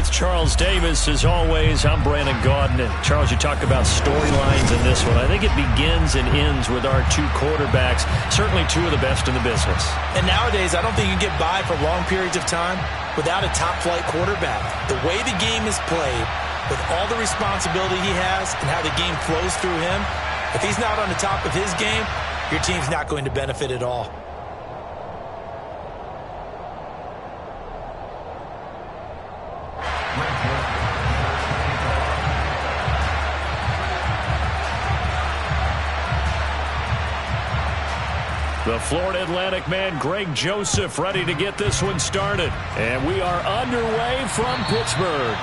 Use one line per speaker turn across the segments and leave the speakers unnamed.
with Charles Davis. As always, I'm Brandon Gaudin. And Charles, you talk about storylines in this one. I think it begins and ends with our two quarterbacks, certainly two of the best in the business.
And nowadays, I don't think you can get by for long periods of time without a top-flight quarterback. The way the game is played, with all the responsibility he has and how the game flows through him, if he's not on the top of his game, your team's not going to benefit at all.
The Florida Atlantic man, Greg Joseph, ready to get this one started. And we are underway from Pittsburgh.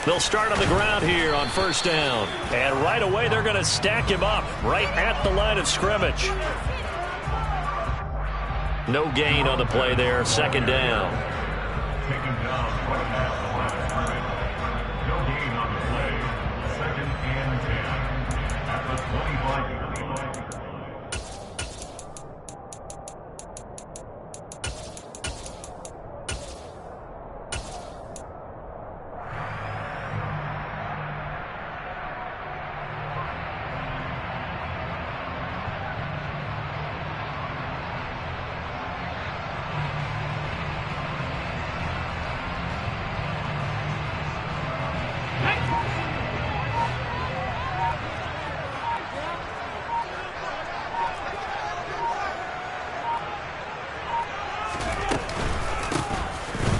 They'll start on the ground here on first down. And right away, they're going to stack him up right at the line of scrimmage. No gain on the play there. Second down.
Taken down right at the line of scrimmage. No gain on the play. Second and 10 at the 25-yard line.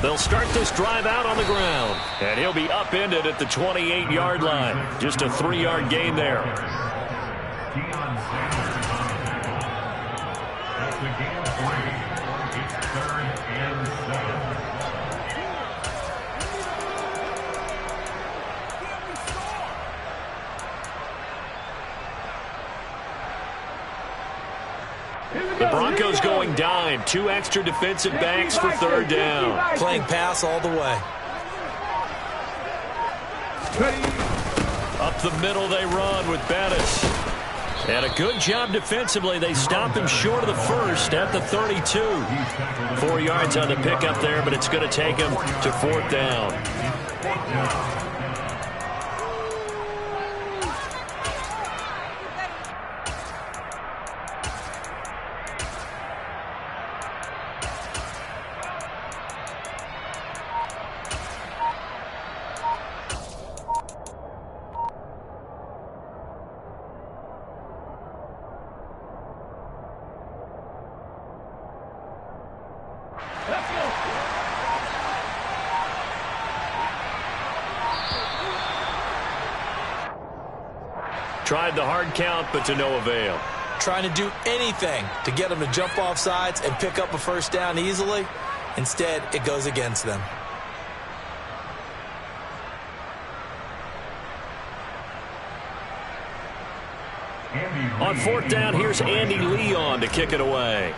They'll start this drive out on the ground. And he'll be upended at the 28-yard line. Just a 3-yard gain there.
That's the game 3. It's third and 7.
The Broncos going dime. 2 extra defensive backs for third down.
Playing pass all the way.
Up the middle they run with Bettis. And a good job defensively. They stop him short of the first at the 32. 4 yards on the pickup there, but it's going to take him to fourth down. Tried the hard count, but to no avail.
Trying to do anything to get them to jump off sides and pick up a first down easily. Instead, it goes against them.
On fourth down, here's Andy Leon to kick it away.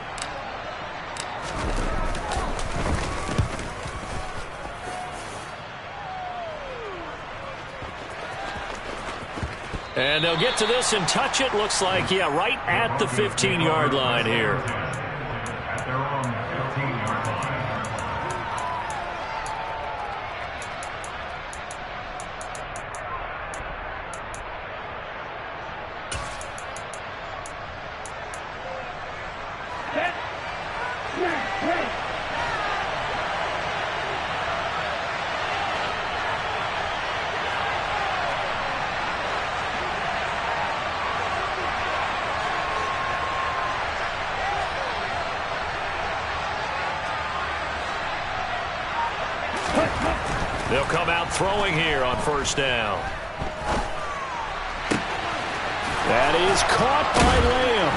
And they'll get to this and touch it. Looks like, yeah, right at the 15-yard line here.
At their own 15-yard line.
They'll come out throwing here on first down. That is caught by Lamb.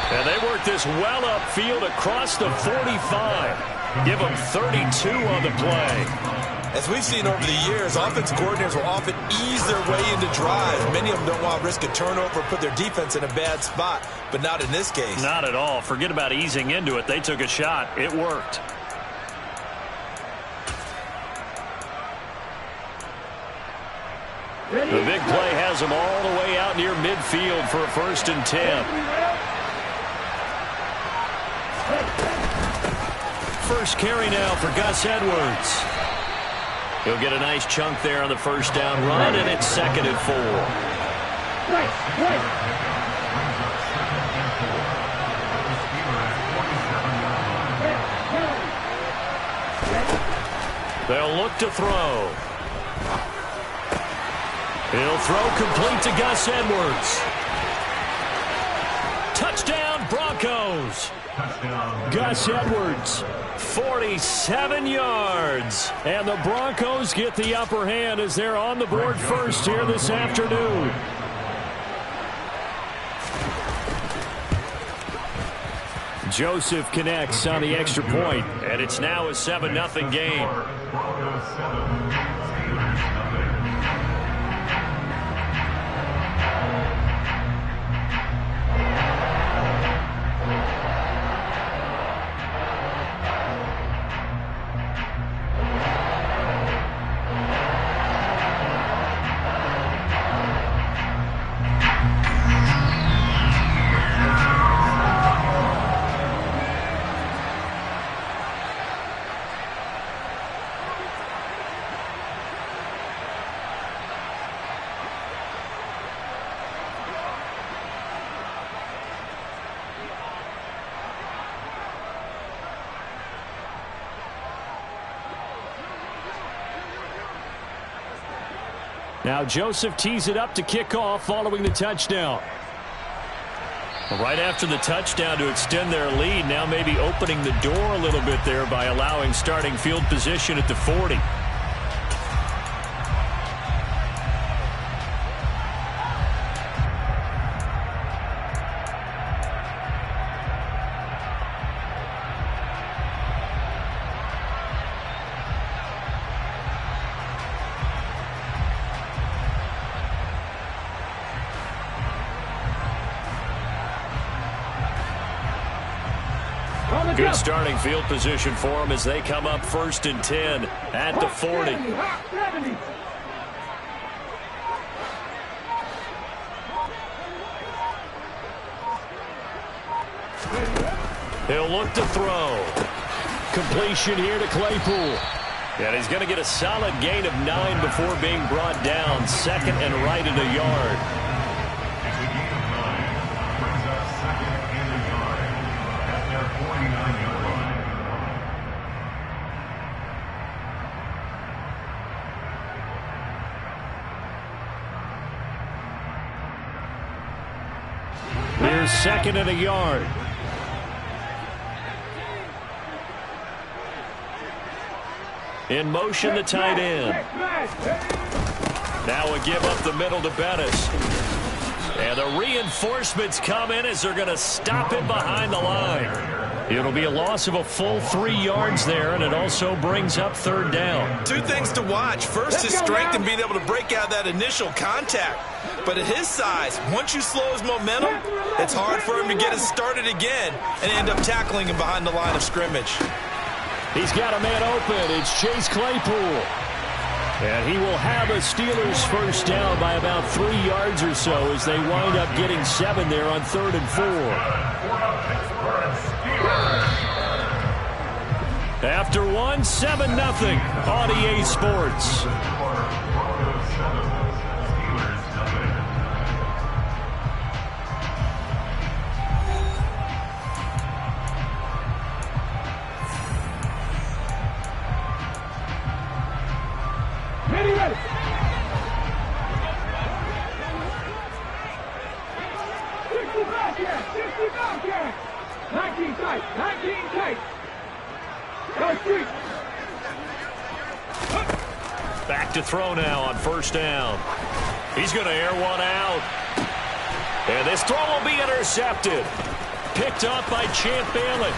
And they work this well upfield across the 45. Give them 32 on the play.
As we've seen over the years, offense coordinators will often ease their way into drives. Many of them don't want to risk a turnover or put their defense in a bad spot, but not in this case.
Not at all. Forget about easing into it. They took a shot. It worked. The big play has them all the way out near midfield for a 1st and 10. First carry now for Gus Edwards. He'll get a nice chunk there on the first down run, and it's 2nd and 4. They'll look to throw. He'll throw complete to Gus Edwards. Touchdown, Broncos. Gus Edwards, 47 yards. And the Broncos get the upper hand as they're on the board first here this afternoon. Joseph connects on the extra point, and it's now a 7-0 game. Now Joseph tees it up to kick off following the touchdown. Right after the touchdown to extend their lead, now maybe opening the door a little bit there by allowing starting field position at the 40. Good starting field position for them as they come up 1st and 10 at the 40. He'll look to throw. Completion here to Claypool. And he's going to get a solid gain of 9 before being brought down. 2nd and right in a yard. Here's 2nd and a yard. In motion, the tight end. Now a give up the middle to Bettis. And the reinforcements come in as they're going to stop him behind the line. It'll be a loss of a full 3 yards there, and it also brings up 3rd down.
2 things to watch. First, his strength in being able to break out that initial contact. But at his size, once you slow his momentum, it's hard for him to get it started again and end up tackling him behind the line of scrimmage.
He's got a man open. It's Chase Claypool. And he will have a Steelers first down by about 3 yards or so as they wind up getting 7 there on 3rd and 4. After 1, 7-0 on EA Sports.
Ready. 19 tight. 19 tight. Go street.
Back to throw now on first down. He's going to air one out. And this throw will be intercepted. Picked up by Champ Bailey.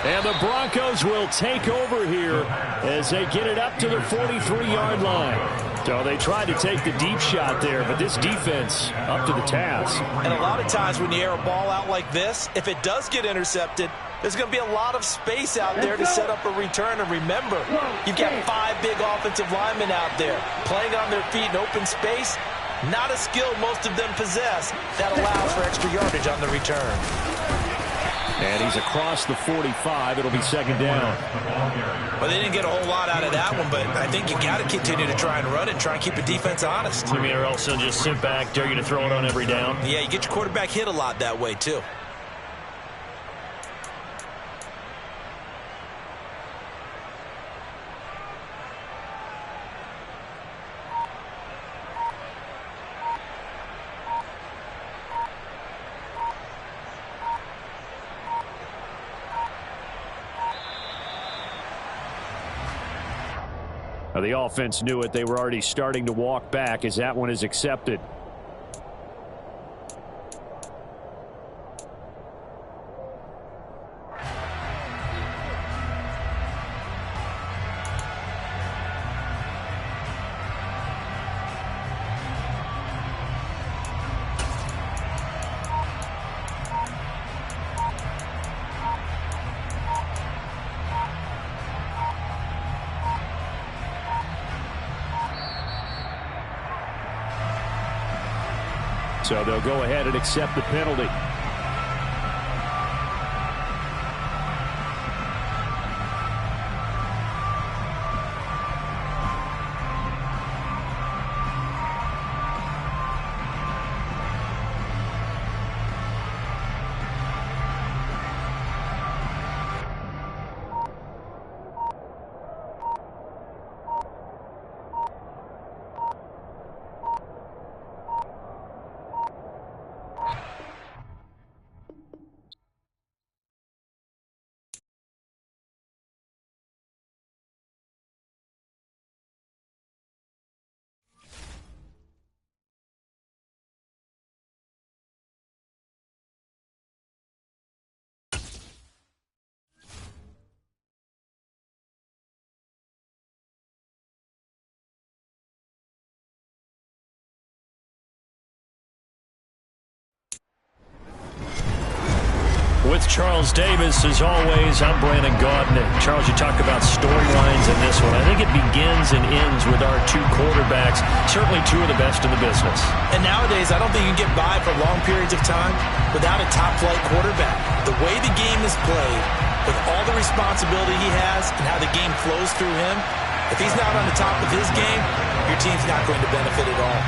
And the Broncos will take over here as they get it up to the 43-yard line. So they tried to take the deep shot there, but this defense up to the task.
And a lot of times when you air a ball out like this, if it does get intercepted, there's going to be a lot of space out there to set up a return. And remember, you've got 5 big offensive linemen out there playing on their feet in open space. Not a skill most of them possess that allows for extra yardage on the return.
And he's across the 45. It'll be second down.
Well, they didn't get a whole lot out of that one, but I think you got to continue to try and run it and try and keep the defense honest.
You mean, or else they'll just sit back, dare you to throw it on every down?
Yeah, you get your quarterback hit a lot that way, too.
The offense knew it. They were already starting to walk back as that one is accepted. So they'll go ahead and accept the penalty. With Charles Davis, as always, I'm Brandon Gaudin. Charles, you talk about storylines in this one. I think it begins and ends with our 2 quarterbacks, certainly 2 of the best in the business.
And nowadays, I don't think you can get by for long periods of time without a top-flight quarterback. The way the game is played, with all the responsibility he has and how the game flows through him, if he's not on the top of his game, your team's not going to benefit at all.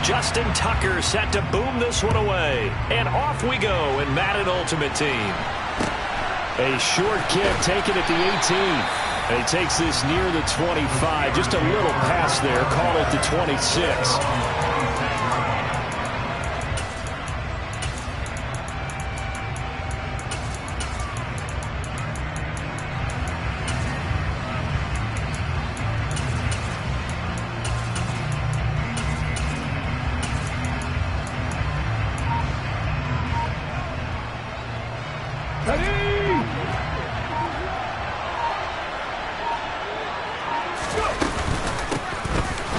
Justin Tucker set to boom this one away. And off we go in Madden Ultimate Team. A short kick taken at the 18. And he takes this near the 25. Just a little pass there. Call it the 26.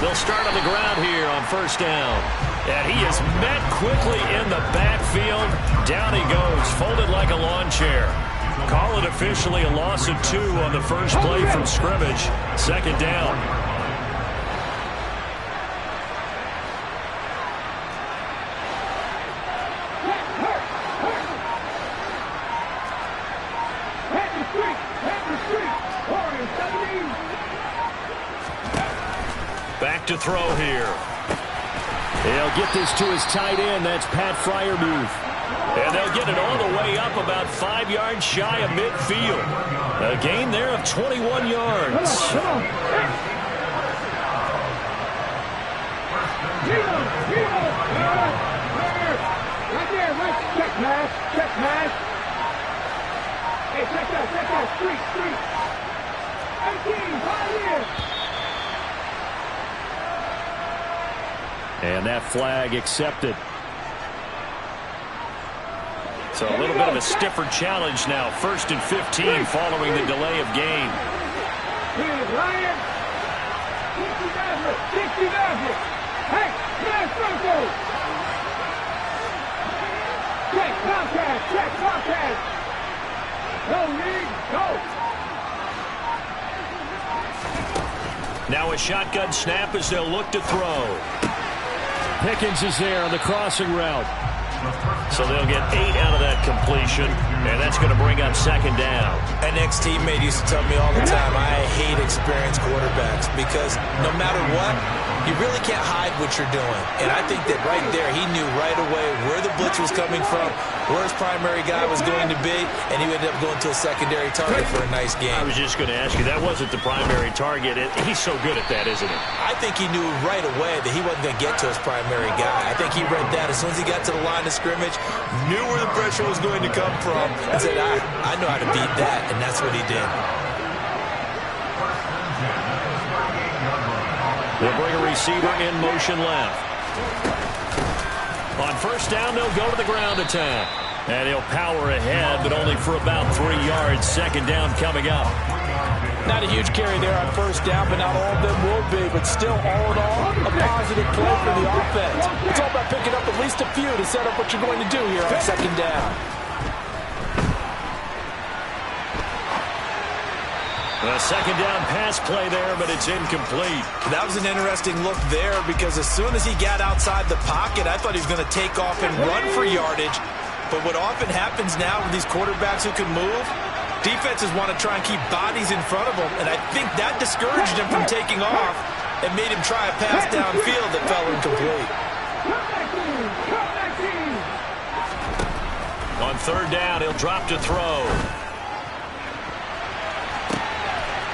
They'll start on the ground here on first down. And he is met quickly in the backfield. Down he goes, folded like a lawn chair. Call it officially a loss of 2 on the first play from scrimmage. Second down. Back to throw here. They'll get this to his tight end. That's Pat Freiermuth. And they'll get it all the way up about 5 yards shy of midfield. A gain there of 21 yards.
Come on. Right there. Check pass. Hey, check that. Street. 18, 5 years.
And that flag accepted. So a little bit of a stiffer challenge now. 1st and 15 following the delay of game.
Here's Ryan. 60 Maverick. Hey, man, circle. Check contact. No need, go.
Now a shotgun snap as they'll look to throw. Pickens is there on the crossing route. So they'll get 8 out of that completion, and that's going to bring up 2nd down.
An ex-teammate used to tell me all the time, I hate experienced quarterbacks because no matter what, you really can't hide what you're doing. And I think that right there, he knew right away where the blitz was coming from, where his primary guy was going to be, and he ended up going to a secondary target for a nice game.
I was just going to ask you, that wasn't the primary target. He's so good at that, isn't he?
I think he knew right away that he wasn't going to get to his primary guy. I think he read that as soon as he got to the line of scrimmage, knew where the pressure was going to come from, and said, I know how to beat that, and that's what he did.
They'll bring a receiver in motion left. On 1st down, they'll go to the ground attack. And he'll power ahead, but only for about 3 yards. 2nd down coming up.
Not a huge carry there on 1st down, but not all of them will be. But still, all in all, a positive play for the offense. It's all about picking up at least a few to set up what you're going to do here on 2nd down.
A 2nd down pass play there, but it's incomplete.
That was an interesting look there because as soon as he got outside the pocket, I thought he was going to take off and run for yardage. But what often happens now with these quarterbacks who can move, defenses want to try and keep bodies in front of them, and I think that discouraged him from taking off and made him try a pass downfield that fell incomplete.
On 3rd down, he'll drop to throw.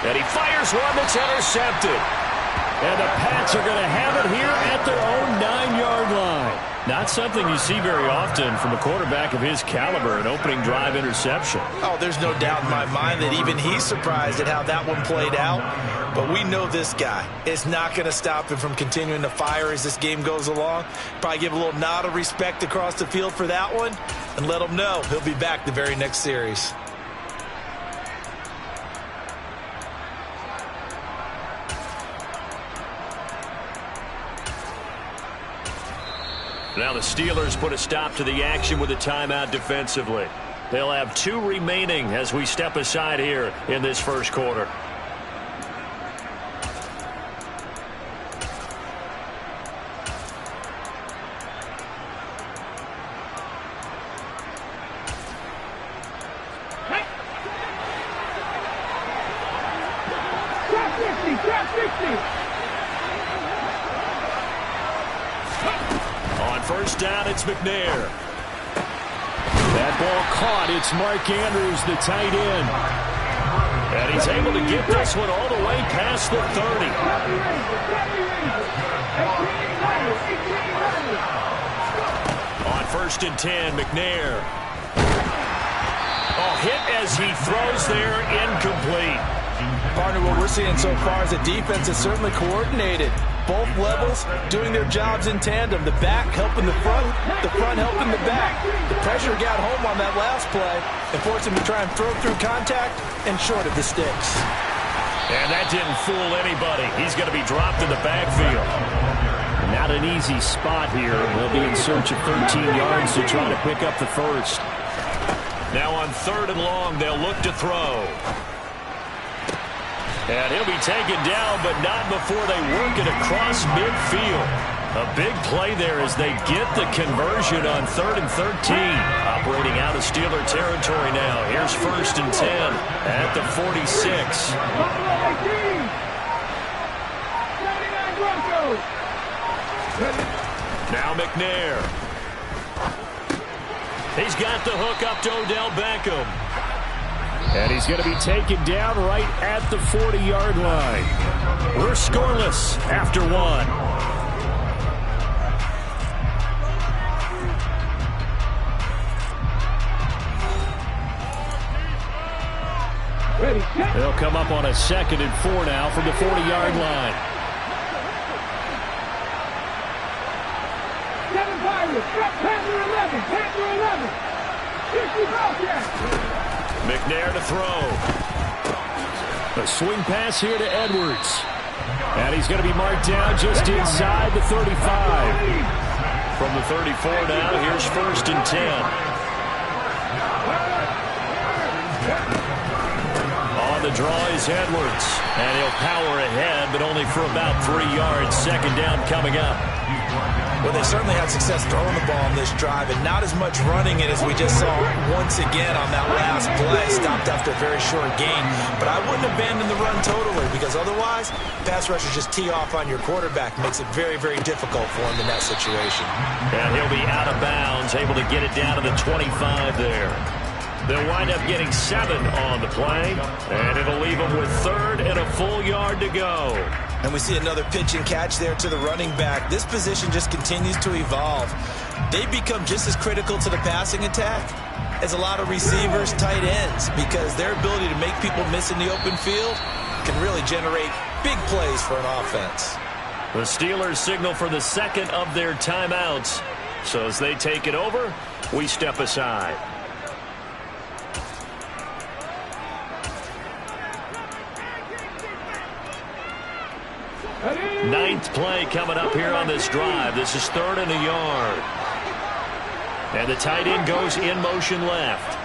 And he fires one that's intercepted. And the Pats are going to have it here at their own 9-yard line. Not something you see very often from a quarterback of his caliber, an opening drive interception.
Oh, there's no doubt in my mind that even he's surprised at how that one played out. But we know this guy is not going to stop him from continuing to fire as this game goes along. Probably give a little nod of respect across the field for that one and let him know he'll be back the very next series.
Now the Steelers put a stop to the action with a timeout defensively. They'll have 2 remaining as we step aside here in this 1st quarter.
Trap 50.
On 1st down, it's McNair. That ball caught. It's Mark Andrews, the tight end. And he's able to get this one all the way past the 30. On 1st and 10, McNair. Oh, hit as he throws there, incomplete.
Partner, what we're seeing so far is the defense is certainly coordinated. Both levels doing their jobs in tandem. The back helping the front helping the back. The pressure got home on that last play and forced him to try and throw through contact and short of the sticks.
And that didn't fool anybody. He's going to be dropped in the backfield. Not an easy spot here. They'll be in search of 13 yards to try to pick up the first. Now on 3rd and long, they'll look to throw. And he'll be taken down, but not before they work it across midfield. A big play there as they get the conversion on 3rd and 13. Operating out of Steeler territory now. Here's 1st and 10 at the 46. Now McNair. He's got the hook up to Odell Beckham. And he's going to be taken down right at the 40-yard line. We're scoreless after 1.
Ready, check.
They'll come up on a 2nd and 4 now from the 40-yard line.
7 Pirates. Panther 11. Panther 11. 60 Bobcats.
McNair to throw. A swing pass here to Edwards. And he's going to be marked down just inside the 35. From the 34 now, here's 1st and 10. On the draw is Edwards. And he'll power ahead, but only for about 3 yards. 2nd down coming up.
Well, they certainly had success throwing the ball on this drive, and not as much running it as we just saw once again on that last play. Stopped after a very short gain. But I wouldn't abandon the run totally, because otherwise, pass rushers just tee off on your quarterback. Makes it very, very difficult for him in that situation.
And he'll be out of bounds, able to get it down to the 25 there. They'll wind up getting 7 on the play, and it'll leave them with 3rd and a full yard to go.
And we see another pitch and catch there to the running back. This position just continues to evolve. They become just as critical to the passing attack as a lot of receivers, tight ends, because their ability to make people miss in the open field can really generate big plays for an offense.
The Steelers signal for the 2nd of their timeouts. So as they take it over, we step aside. Ninth play coming up here on this drive. This is 3rd and a yard. And the tight end goes in motion left.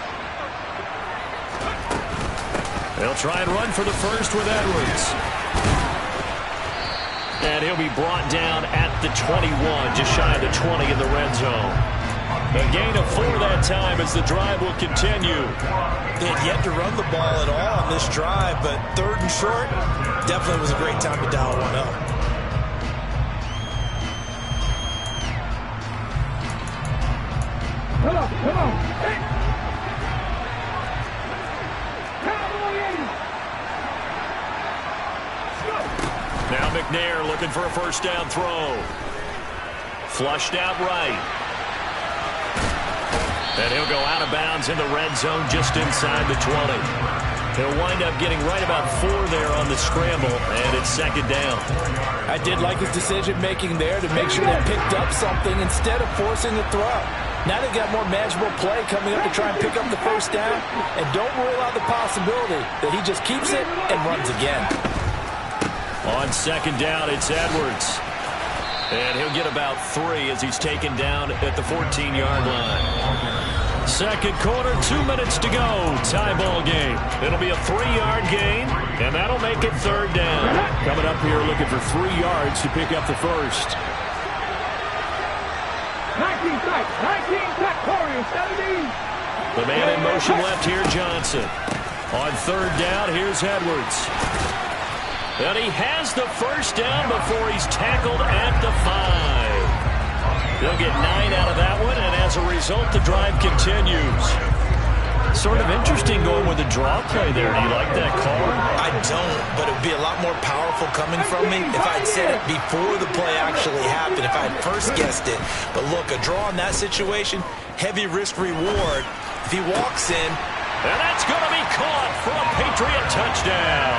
They'll try and run for the 1st with Edwards. And he'll be brought down at the 21, just shy of the 20 in the red zone. A gain of 4 that time as the drive will continue.
They had yet to run the ball at all on this drive, but 3rd and short definitely was a great time to dial one up.
Come on, come on. Hey. Cowboy 80.
Now McNair looking for a 1st down throw. Flushed out right. And he'll go out of bounds in the red zone just inside the 20. He'll wind up getting right about 4 there on the scramble, and it's 2nd down.
I did like his decision-making there to make sure they picked up something instead of forcing the throw. Now they've got more manageable play coming up to try and pick up the 1st down, and don't rule out the possibility that he just keeps it and runs again.
On 2nd down, it's Edwards. And he'll get about 3 as he's taken down at the 14-yard line. 2nd quarter, 2 minutes to go. Tie ball game. It'll be a 3-yard gain, and that'll make it 3rd down. Coming up here looking for 3 yards to pick up the 1st.
19 sack, Corey, 70.
The man in motion left here, Johnson. On 3rd down, here's Edwards. And he has the 1st down before he's tackled at the 5. They'll get 9 out of that one, and as a result, the drive continues. Sort of interesting going with the draw play there. Do you like that call?
I don't, but it would be a lot more powerful coming from me if I'd said it before the play actually happened, if I had first guessed it. But look, a draw in that situation, heavy risk-reward. If he walks in.
And that's going to be caught for a Patriot touchdown.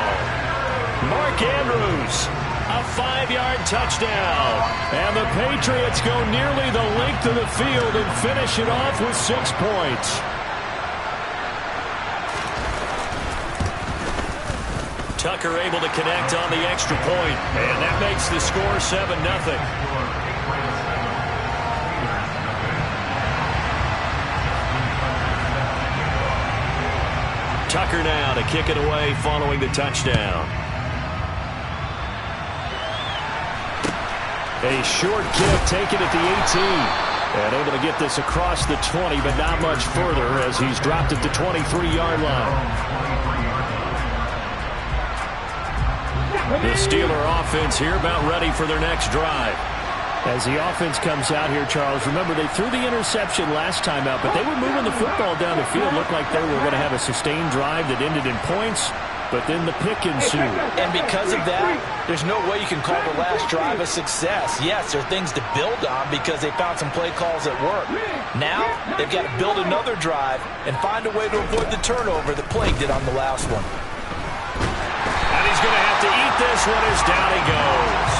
Mark Andrews, a 5-yard touchdown. And the Patriots go nearly the length of the field and finish it off with 6 points. Tucker able to connect on the extra point, and that makes the score 7-0. Tucker now to kick it away following the touchdown. A short kick taken at the 18. And able to get this across the 20, but not much further as he's dropped at the 23-yard line. The Steeler offense here about ready for their next drive. As the offense comes out here, Charles, remember they threw the interception last time out, but they were moving the football down the field. Looked like they were going to have a sustained drive that ended in points. but then the pick ensued.
And because of that, there's no way you can call the last drive a success. Yes, there are things to build on because they found some play calls that work. Now, they've got to build another drive and find a way to avoid the turnover that plagued it on the last one.
And he's going to have to eat this one as down he goes.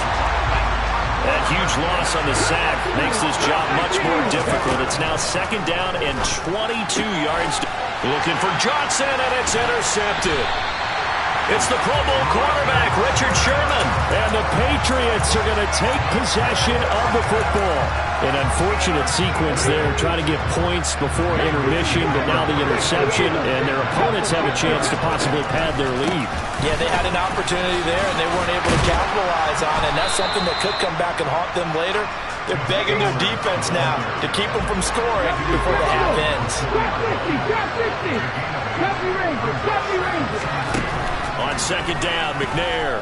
That huge loss on the sack makes this job much more difficult. It's now 2nd down and 22 yards. Looking for Johnson, and it's intercepted. It's the Pro Bowl quarterback, Richard Sherman. And the Patriots are going to take possession of the football. An unfortunate sequence there, trying to get points before intermission, but now the interception, and their opponents have a chance to possibly pad their lead.
Yeah, they had an opportunity there, and they weren't able to capitalize on it, and that's something that could come back and haunt them later. They're begging their defense now to keep them from scoring before the half ends.
On 2nd down, McNair.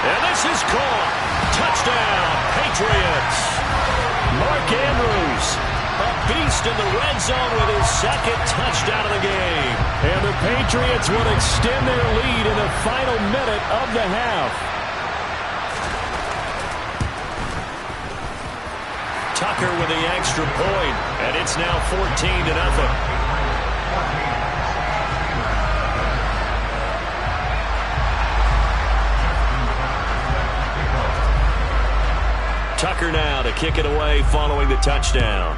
And this is caught. Touchdown, Patriots. Mark Andrews, a beast in the red zone with his 2nd touchdown of the game. And the Patriots will extend their lead in the final minute of the half. Tucker with the extra point, and it's now 14-0. Tucker now to kick it away following the touchdown.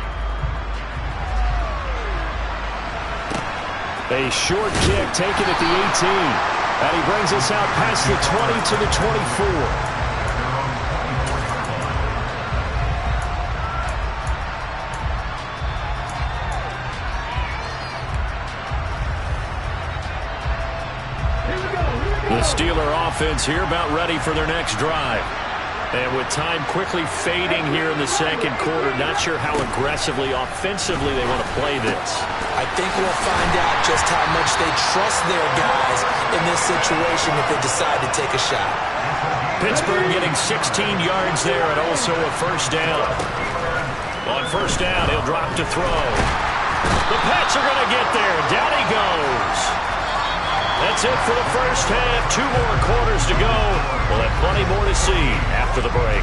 A short kick taken at the 18. And he brings us out past the 20 to the 24. The Steeler offense here about ready for their next drive. And with time quickly fading here in the 2nd quarter, not sure how aggressively, offensively they want to play this.
I think we'll find out just how much they trust their guys in this situation if they decide to take a shot.
Pittsburgh getting 16 yards there and also a 1st down. On 1st down, he'll drop to throw. The Pats are going to get there. Down he goes. That's it for the 1st half. 2 more quarters to go. We'll have plenty more to see after the break.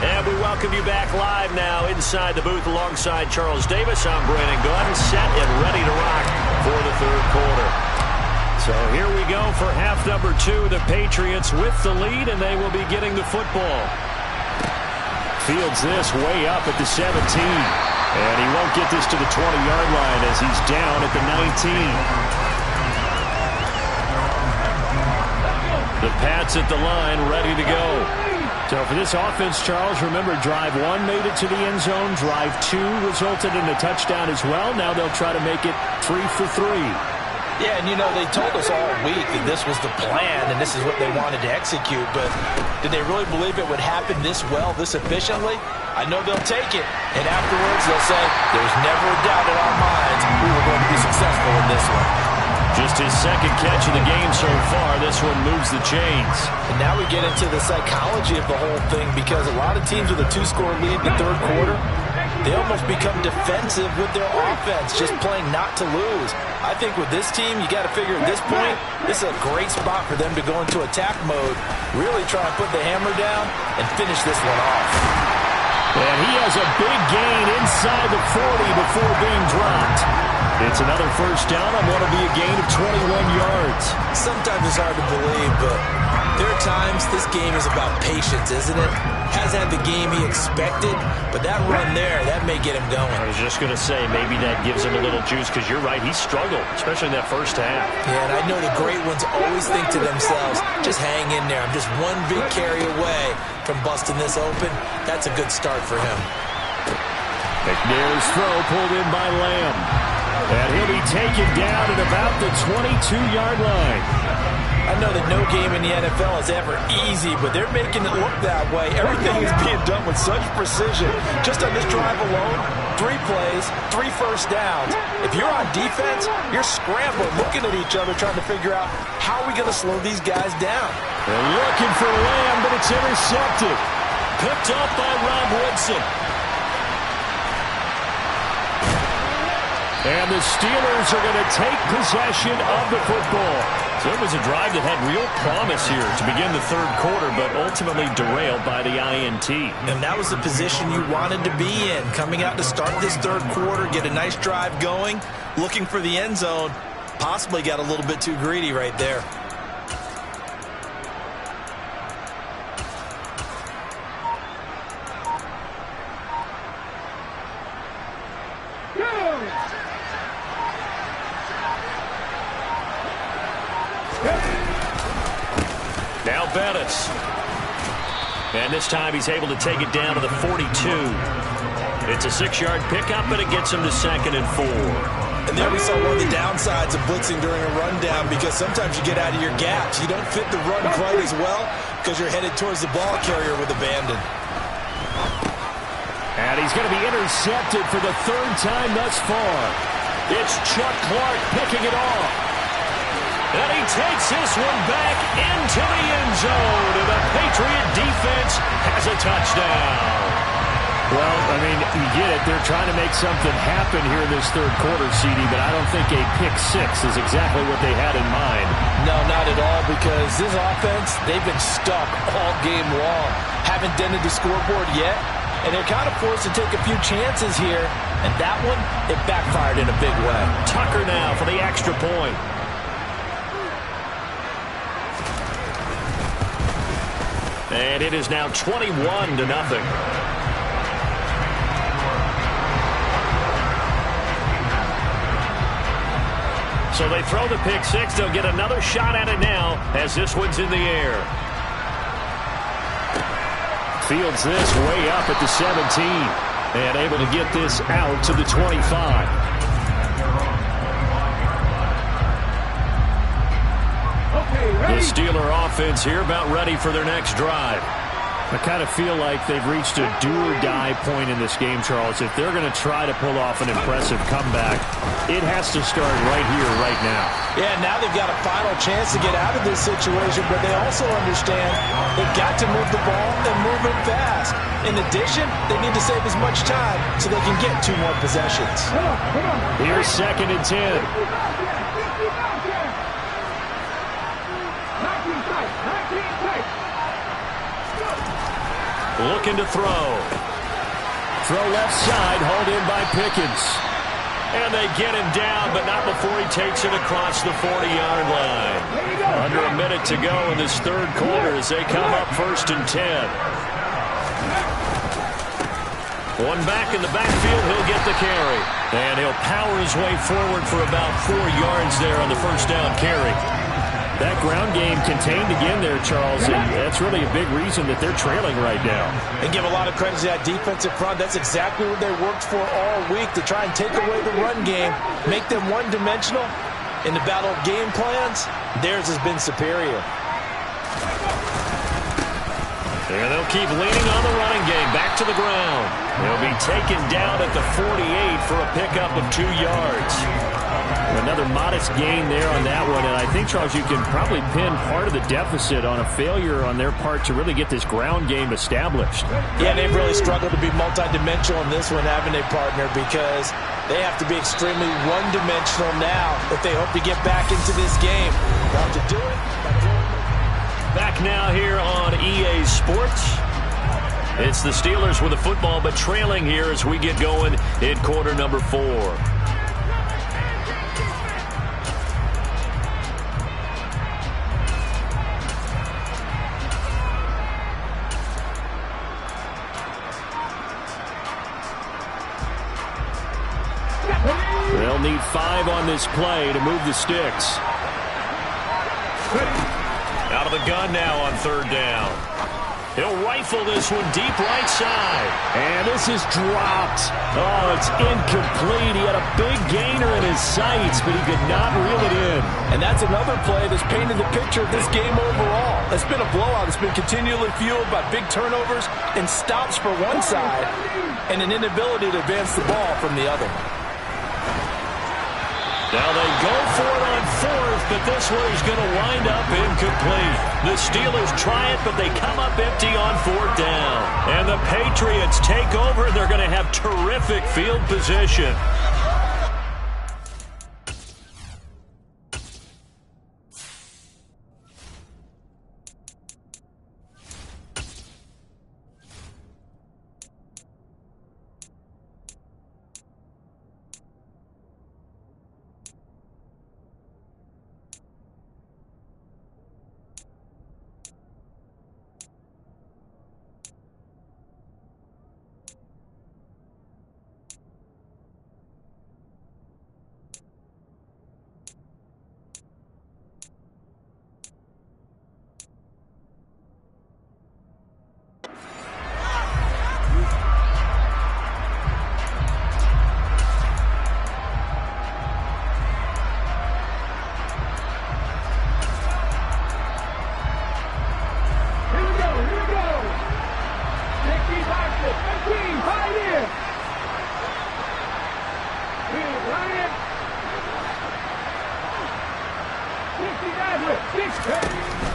And we welcome you back live now inside the booth alongside Charles Davis. I'm Brandon Glenn, set and ready to rock for the 3rd quarter. So here we go for half number 2. The Patriots with the lead, and they will be getting the football. Fields this way up at the 17. And he won't get this to the 20-yard line as he's down at the 19. The Pats at the line, ready to go. So for this offense, Charles, remember, drive 1 made it to the end zone. Drive 2 resulted in a touchdown as well. Now they'll try to make it 3 for 3.
Yeah, and you know, they told us all week that this was the plan and this is what they wanted to execute, but did they really believe it would happen this well, this efficiently? I know they'll take it, and afterwards they'll say, there's never a doubt in our minds we were going to be successful in this one.
Just his 2nd catch of the game so far. This one moves the chains.
And now we get into the psychology of the whole thing because a lot of teams with a 2-score lead in the 3rd quarter, they almost become defensive with their offense, just playing not to lose. I think with this team, you got to figure at this point, this is a great spot for them to go into attack mode, really try and put the hammer down and finish this one off.
And he has a big gain inside the 40 before being dropped. It's another 1st down on what will be a gain of 21 yards.
Sometimes it's hard to believe, but there are times this game is about patience, isn't it? Hasn't had the game he expected, but that run there, that may get him going.
I was just going to say, maybe that gives him a little juice, because you're right, he struggled, especially in that 1st half.
Yeah, and I know the great ones always think to themselves, just hang in there. I'm just one big carry away from busting this open. That's a good start for him.
McNair's throw pulled in by Lamb. And he'll be taken down at about the 22-yard line.
I know that no game in the NFL is ever easy, but they're making it look that way. Everything is being done with such precision. Just on this drive alone, 3 plays, 3 first downs. If you're on defense, you're scrambling, looking at each other, trying to figure out how are we going to slow these guys down.
They're looking for Lamb, but it's intercepted. Picked up by Rob Woodson. And the Steelers are going to take possession of the football. So it was a drive that had real promise here to begin the third quarter, but ultimately derailed by the INT.
And that was the position you wanted to be in. Coming out to start this third quarter, get a nice drive going, looking for the end zone. Possibly got a little bit too greedy right there.
Now Bettis. And this time he's able to take it down to the 42. It's a 6-yard pickup, but it gets him to 2nd and 4.
And there we saw one of the downsides of blitzing during a rundown, because sometimes you get out of your gaps. You don't fit the run quite as well because you're headed towards the ball carrier with abandon.
And he's going to be intercepted for the 3rd time thus far. It's Chuck Clark picking it off. And he takes this one back into the end zone. And the Patriot defense has a touchdown. Well, I mean, you get it. They're trying to make something happen here in this third quarter, CD, but I don't think a pick six is exactly what they had in mind.
No, not at all, because this offense, they've been stuck all game long. Haven't dented the scoreboard yet, and they're kind of forced to take a few chances here. And that one, it backfired in a big way.
Tucker now for the extra point. And it is now 21-0. So they throw the pick six. They'll get another shot at it now as this one's in the air. Fields this way up at the 17 and able to get this out to the 25. The Steeler offense here about ready for their next drive. I kind of feel like they've reached a do-or-die point in this game, Charles. If they're going to try to pull off an impressive comeback, it has to start right here, right now.
Yeah, now they've got a final chance to get out of this situation, but they also understand they've got to move the ball and move it fast. In addition, they need to save as much time so they can get 2 more possessions.
Here's 2nd and 10. Looking to throw. Throw left side, hauled in by Pickens. And they get him down, but not before he takes it across the 40-yard line. Under a minute to go in this third quarter as they come up 1st and 10. One back in the backfield, he'll get the carry. And he'll power his way forward for about 4 yards there on the first down carry. That ground game contained again there, Charles, and that's really a big reason that they're trailing right now.
And give a lot of credit to that defensive front. That's exactly what they worked for all week, to try and take away the run game, make them one-dimensional. In the battle of game plans, theirs has been superior.
And they'll keep leaning on the running game. Back to the ground. They'll be taken down at the 48 for a pickup of 2 yards. Another modest gain there on that one, and I think, Charles, you can probably pin part of the deficit on a failure on their part to really get this ground game established.
Yeah, they've really struggled to be multidimensional in this one, haven't they, partner, because they have to be extremely one-dimensional now if they hope to get back into this game. Want to do it?
Back now here on EA Sports. It's the Steelers with the football, but trailing here as we get going in quarter number 4. They'll need 5 on this play to move the sticks. Out of the gun now on 3rd down. He'll rifle this one deep right side. And this is dropped. Oh, it's incomplete. He had a big gainer in his sights, but he could not reel it in.
And that's another play that's painted the picture of this game overall. It's been a blowout. It's been continually fueled by big turnovers and stops for one side and an inability to advance the ball from the other.
Now they go for it on 4th, but this one is going to wind up incomplete. The Steelers try it, but they come up empty on 4th down. And the Patriots take over. They're going to have terrific field position.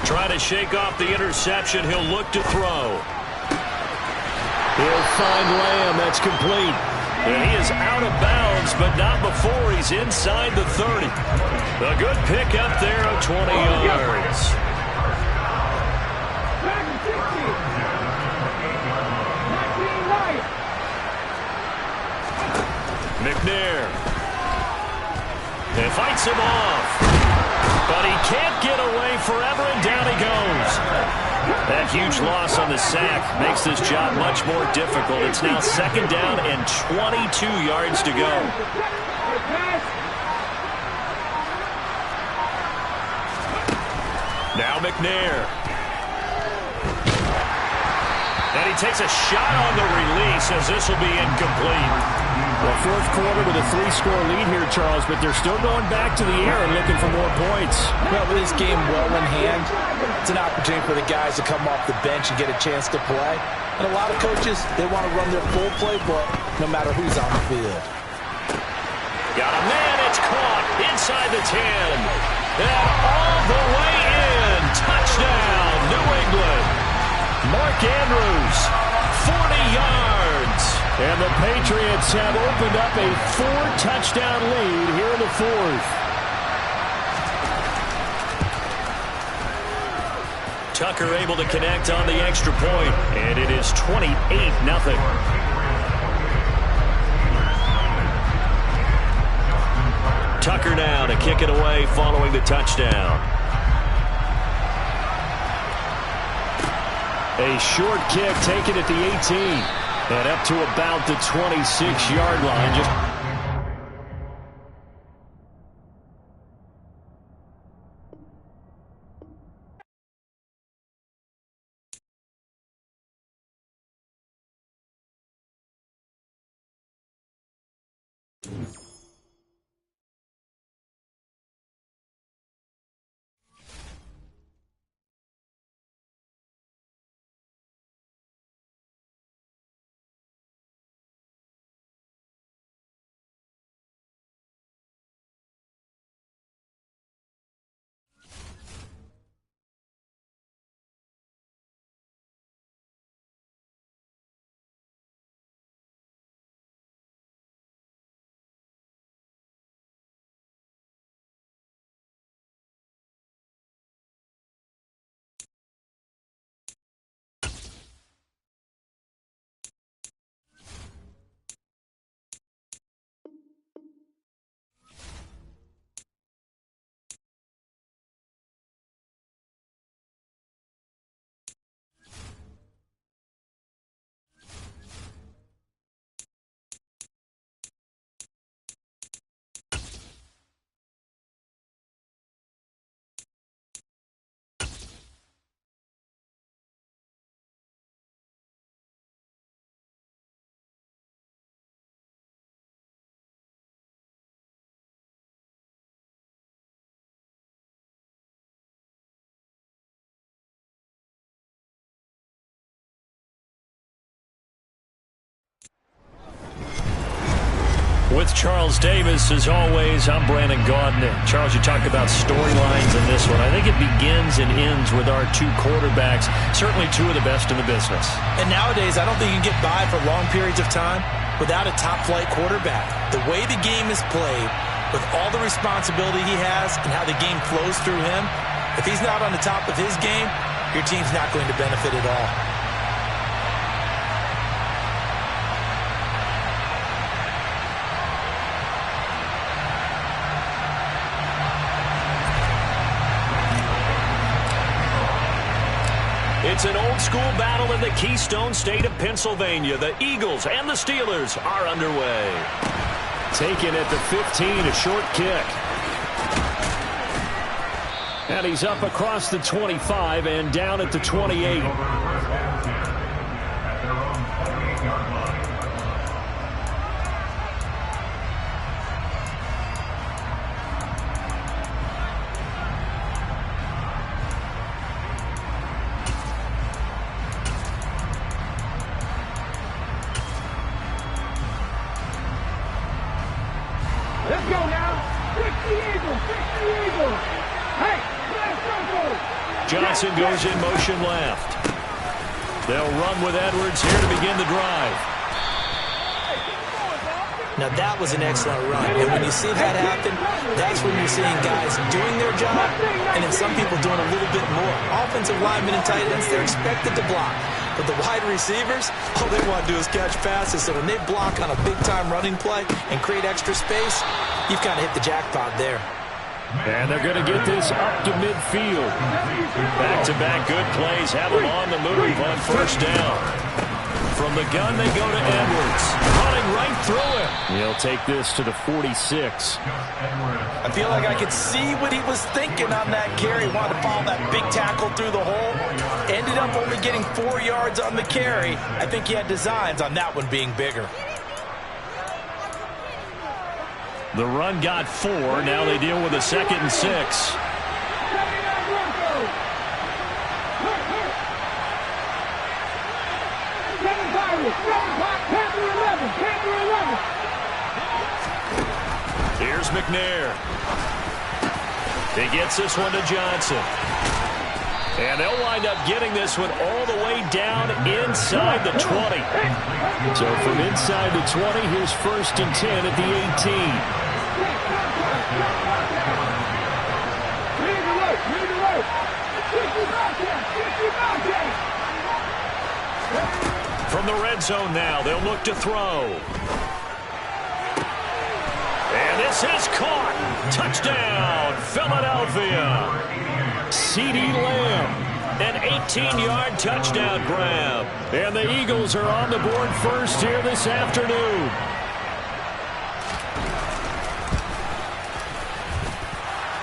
Trying to shake off the interception. He'll look to throw. He'll find Lamb. That's complete. And he is out of bounds, but not before he's inside the 30. A good pick up there of 20 yards. McNair. And fights him off. But he can't get away forever, and down he goes. That huge loss on the sack makes this job much more difficult. It's now 2nd down and 22 yards to go. Now McNair. And he takes a shot on the release as this will be incomplete.
Well, 4th quarter with a 3-score lead here, Charles, but they're still going back to the air and looking for more points.
Well, with this game well in hand, it's an opportunity for the guys to come off the bench and get a chance to play. And a lot of coaches, they want to run their full playbook no matter who's on the field.
Got a man, it's caught inside the 10. And all the way in. Touchdown, New England. Mark Andrews, 40 yards. And the Patriots have opened up a 4-touchdown lead here in the 4th. Tucker able to connect on the extra point, and it is 28-0. Tucker now to kick it away following the touchdown. A short kick taken at the 18. And up to about the 26-yard line. Just with Charles Davis, as always, I'm Brandon Gaudin. Charles, you talk about storylines in this one. I think it begins and ends with our 2 quarterbacks, certainly 2 of the best in the business.
And nowadays, I don't think you can get by for long periods of time without a top-flight quarterback. The way the game is played, with all the responsibility he has and how the game flows through him, if he's not on the top of his game, your team's not going to benefit at all.
It's an old-school battle in the Keystone State of Pennsylvania. The Eagles and the Steelers are underway.
Taken at the 15, a short kick. And he's up across the 25 and down at the 28.
Let's go now. Fix the Eagles. Fix the Eagles. Hey,
Johnson goes in motion left. They'll run with Edwards here to begin the drive.
Now that was an excellent run, and when you see that happen, that's when you're seeing guys doing their job, and then some people doing a little bit more. Offensive linemen and tight ends, they're expected to block. But the wide receivers, all they want to do is catch passes, so when they block on a big-time running play and create extra space, you've kind of hit the jackpot there.
And they're going to get this up to midfield. Back-to-back good plays have them on the move on first down. From the gun, they go to Edwards. Running right through him. He'll take this to the 46.
I feel like I could see what he was thinking on that carry. Wanted to follow that big tackle through the hole. Ended up only getting 4 yards on the carry. I think he had designs on that one being bigger.
The run got 4. Now they deal with a 2nd and 6. Here's McNair. He gets this one to Johnson. And they'll wind up getting this one all the way down inside the 20. So from inside the 20, here's 1st and 10 at the 18. From the red zone now, they'll look to throw. And this is caught. Touchdown, Philadelphia. CeeDee Lamb, an 18-yard touchdown grab. And the Eagles are on the board first here this afternoon.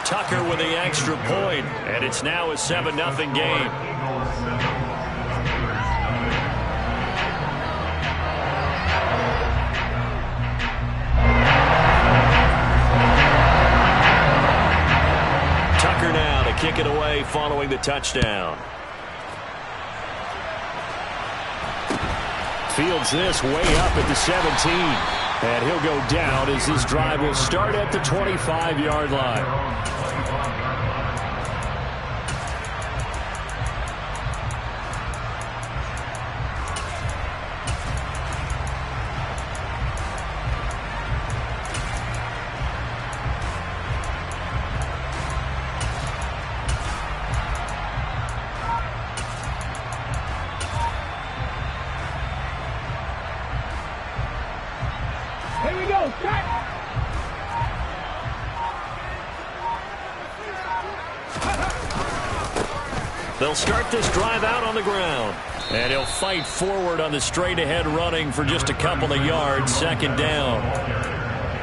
Tucker with the extra point, and it's now a 7-0 game. Tucker now to kick it away following the touchdown. Fields this way up at the 17. And he'll go down as this drive will start at the 25-yard line. They'll start this drive out on the ground. And he'll fight forward on the straight-ahead running for just a couple of yards. 2nd down.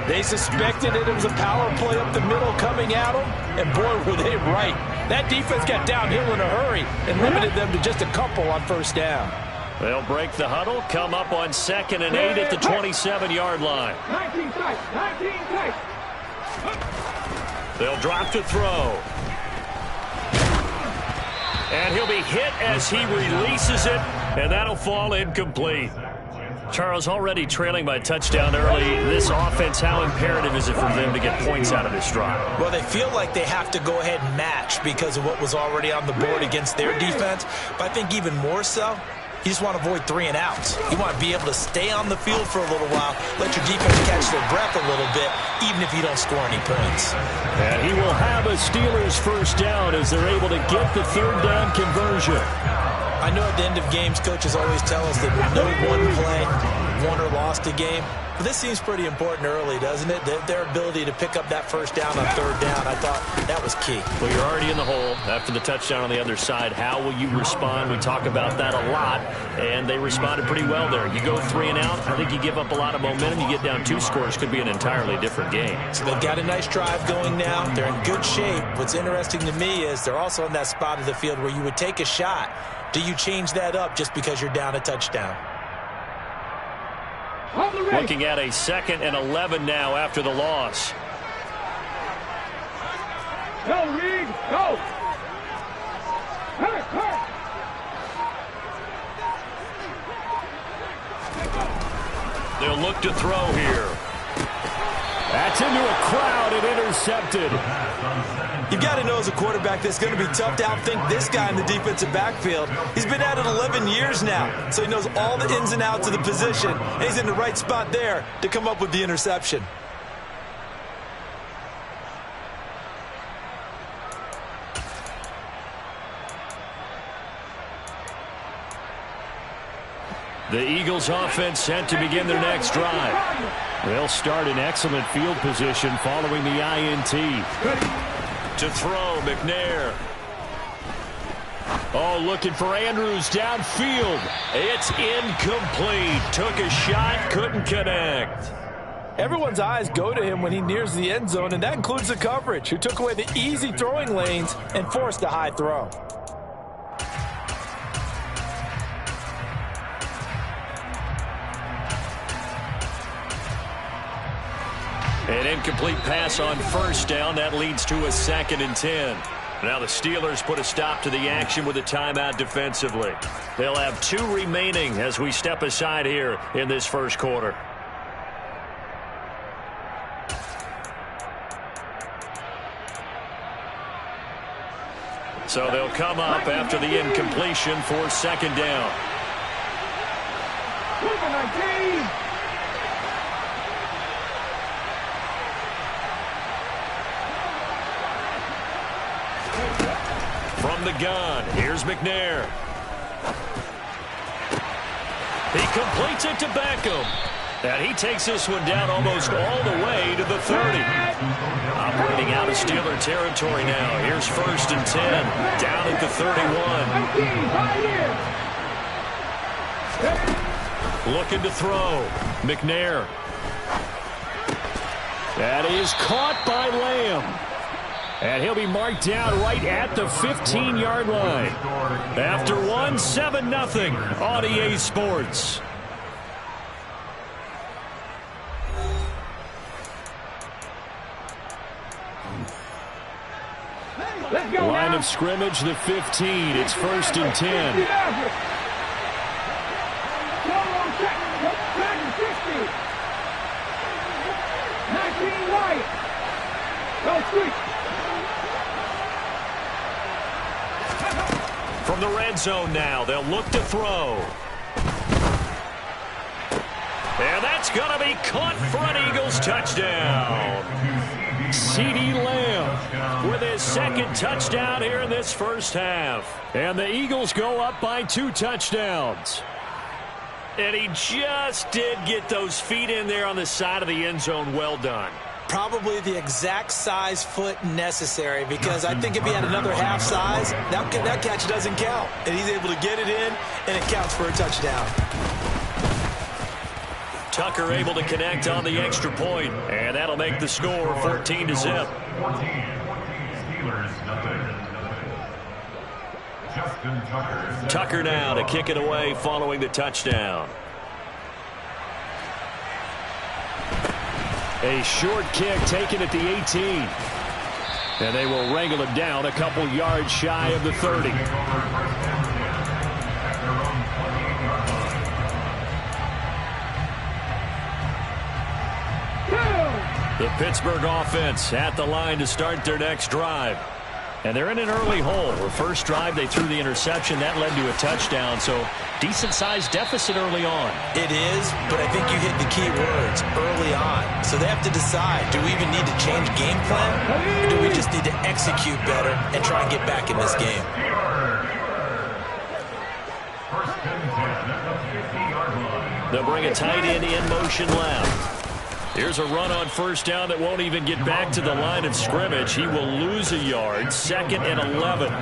They suspected it was a power play up the middle coming at them, and boy, were they right. That defense got downhill in a hurry and limited them to just a couple on 1st down.
They'll break the huddle, come up on 2nd and 8 at the 27-yard line.
19 tight.
They'll drop to throw. And he'll be hit as he releases it, and that'll fall incomplete. Charles, already trailing by a touchdown early. This offense, how imperative is it for them to get points out of this drive?
Well, they feel like they have to go ahead and match because of what was already on the board against their defense. But I think even more so, you just want to avoid 3 and outs. You want to be able to stay on the field for a little while, let your defense catch their breath a little bit, even if you don't score any points.
And he will have a Steelers 1st down as they're able to get the 3rd down conversion.
I know at the end of games, coaches always tell us that no one play won or lost a game. But this seems pretty important early, doesn't it? Their ability to pick up that 1st down on 3rd down, I thought that was key.
Well, you're already in the hole after the touchdown on the other side. How will you respond? We talk about that a lot, and they responded pretty well there. You go 3 and out, I think you give up a lot of momentum. You get down 2 scores, could be an entirely different game.
So they've got a nice drive going now. They're in good shape. What's interesting to me is they're also in that spot of the field where you would take a shot. Do you change that up just because you're down a touchdown?
Looking at a 2nd and 11 now after the loss.
Go, Reed, go! Hurt.
They'll look to throw here. That's into a crowd and
intercepted.
You've got to know as a quarterback that it's going to be tough to outthink this guy in the defensive backfield. He's been at it 11 years now, so he knows all the ins and outs of the position, and he's in the right spot there to come up with the interception.
The Eagles offense set to begin their next drive.
They'll start in excellent field position following the INT.
To throw, McNair.
Oh, looking for Andrews downfield.
It's incomplete. Took a shot, couldn't connect.
Everyone's eyes go to him when he nears the end zone, and that includes the coverage, who took away the easy throwing lanes and forced a high throw.
An incomplete pass on first down. That leads to a 2nd and 10. Now the Steelers put a stop to the action with a timeout defensively. They'll have 2 remaining as we step aside here in this first quarter. So they'll come up after the incompletion for 2nd down. From the gun, here's McNair. He completes it to Beckham. And he takes this one down almost all the way to the 30. Operating out of Steeler territory now. Here's 1st and 10, down at the 31. Looking to throw. McNair.
That is caught by Lamb. And he'll be marked down right at the 15-yard line.
After one, 7-0 on EA Sports.
Line of scrimmage, the 15. It's 1st and 10.
19 right. Go switch.
From the red zone now, they'll look to throw. And that's going to be caught for an Eagles touchdown.
CeeDee Lamb
with his 2nd touchdown here in this first half.
And the Eagles go up by 2 touchdowns.
And he just did get those feet in there on the side of the end zone. Well done.
Probably the exact size foot necessary, because I think if he had another half size, that catch doesn't count. And he's able to get it in, and it counts for a touchdown.
Tucker able to connect on the extra point, and that'll make the score 14-0.
14. Steelers, nothing. Justin Tucker.
Tucker now to kick it away following the touchdown.
A short kick taken at the 18. And they will wrangle him down a couple yards shy of the 30.
The Pittsburgh offense at the line to start their next drive. And they're in an early hole. The first drive, they threw the interception. That led to a touchdown, so decent-sized deficit early on.
It is, but I think you hit the key words, early on. So they have to decide, do we even need to change game plan, or do we just need to execute better and try and get back in this game?
They'll bring a tight end in motion left. Here's a run on first down that won't even get back to the line of scrimmage. He will lose a yard. 2nd and 11.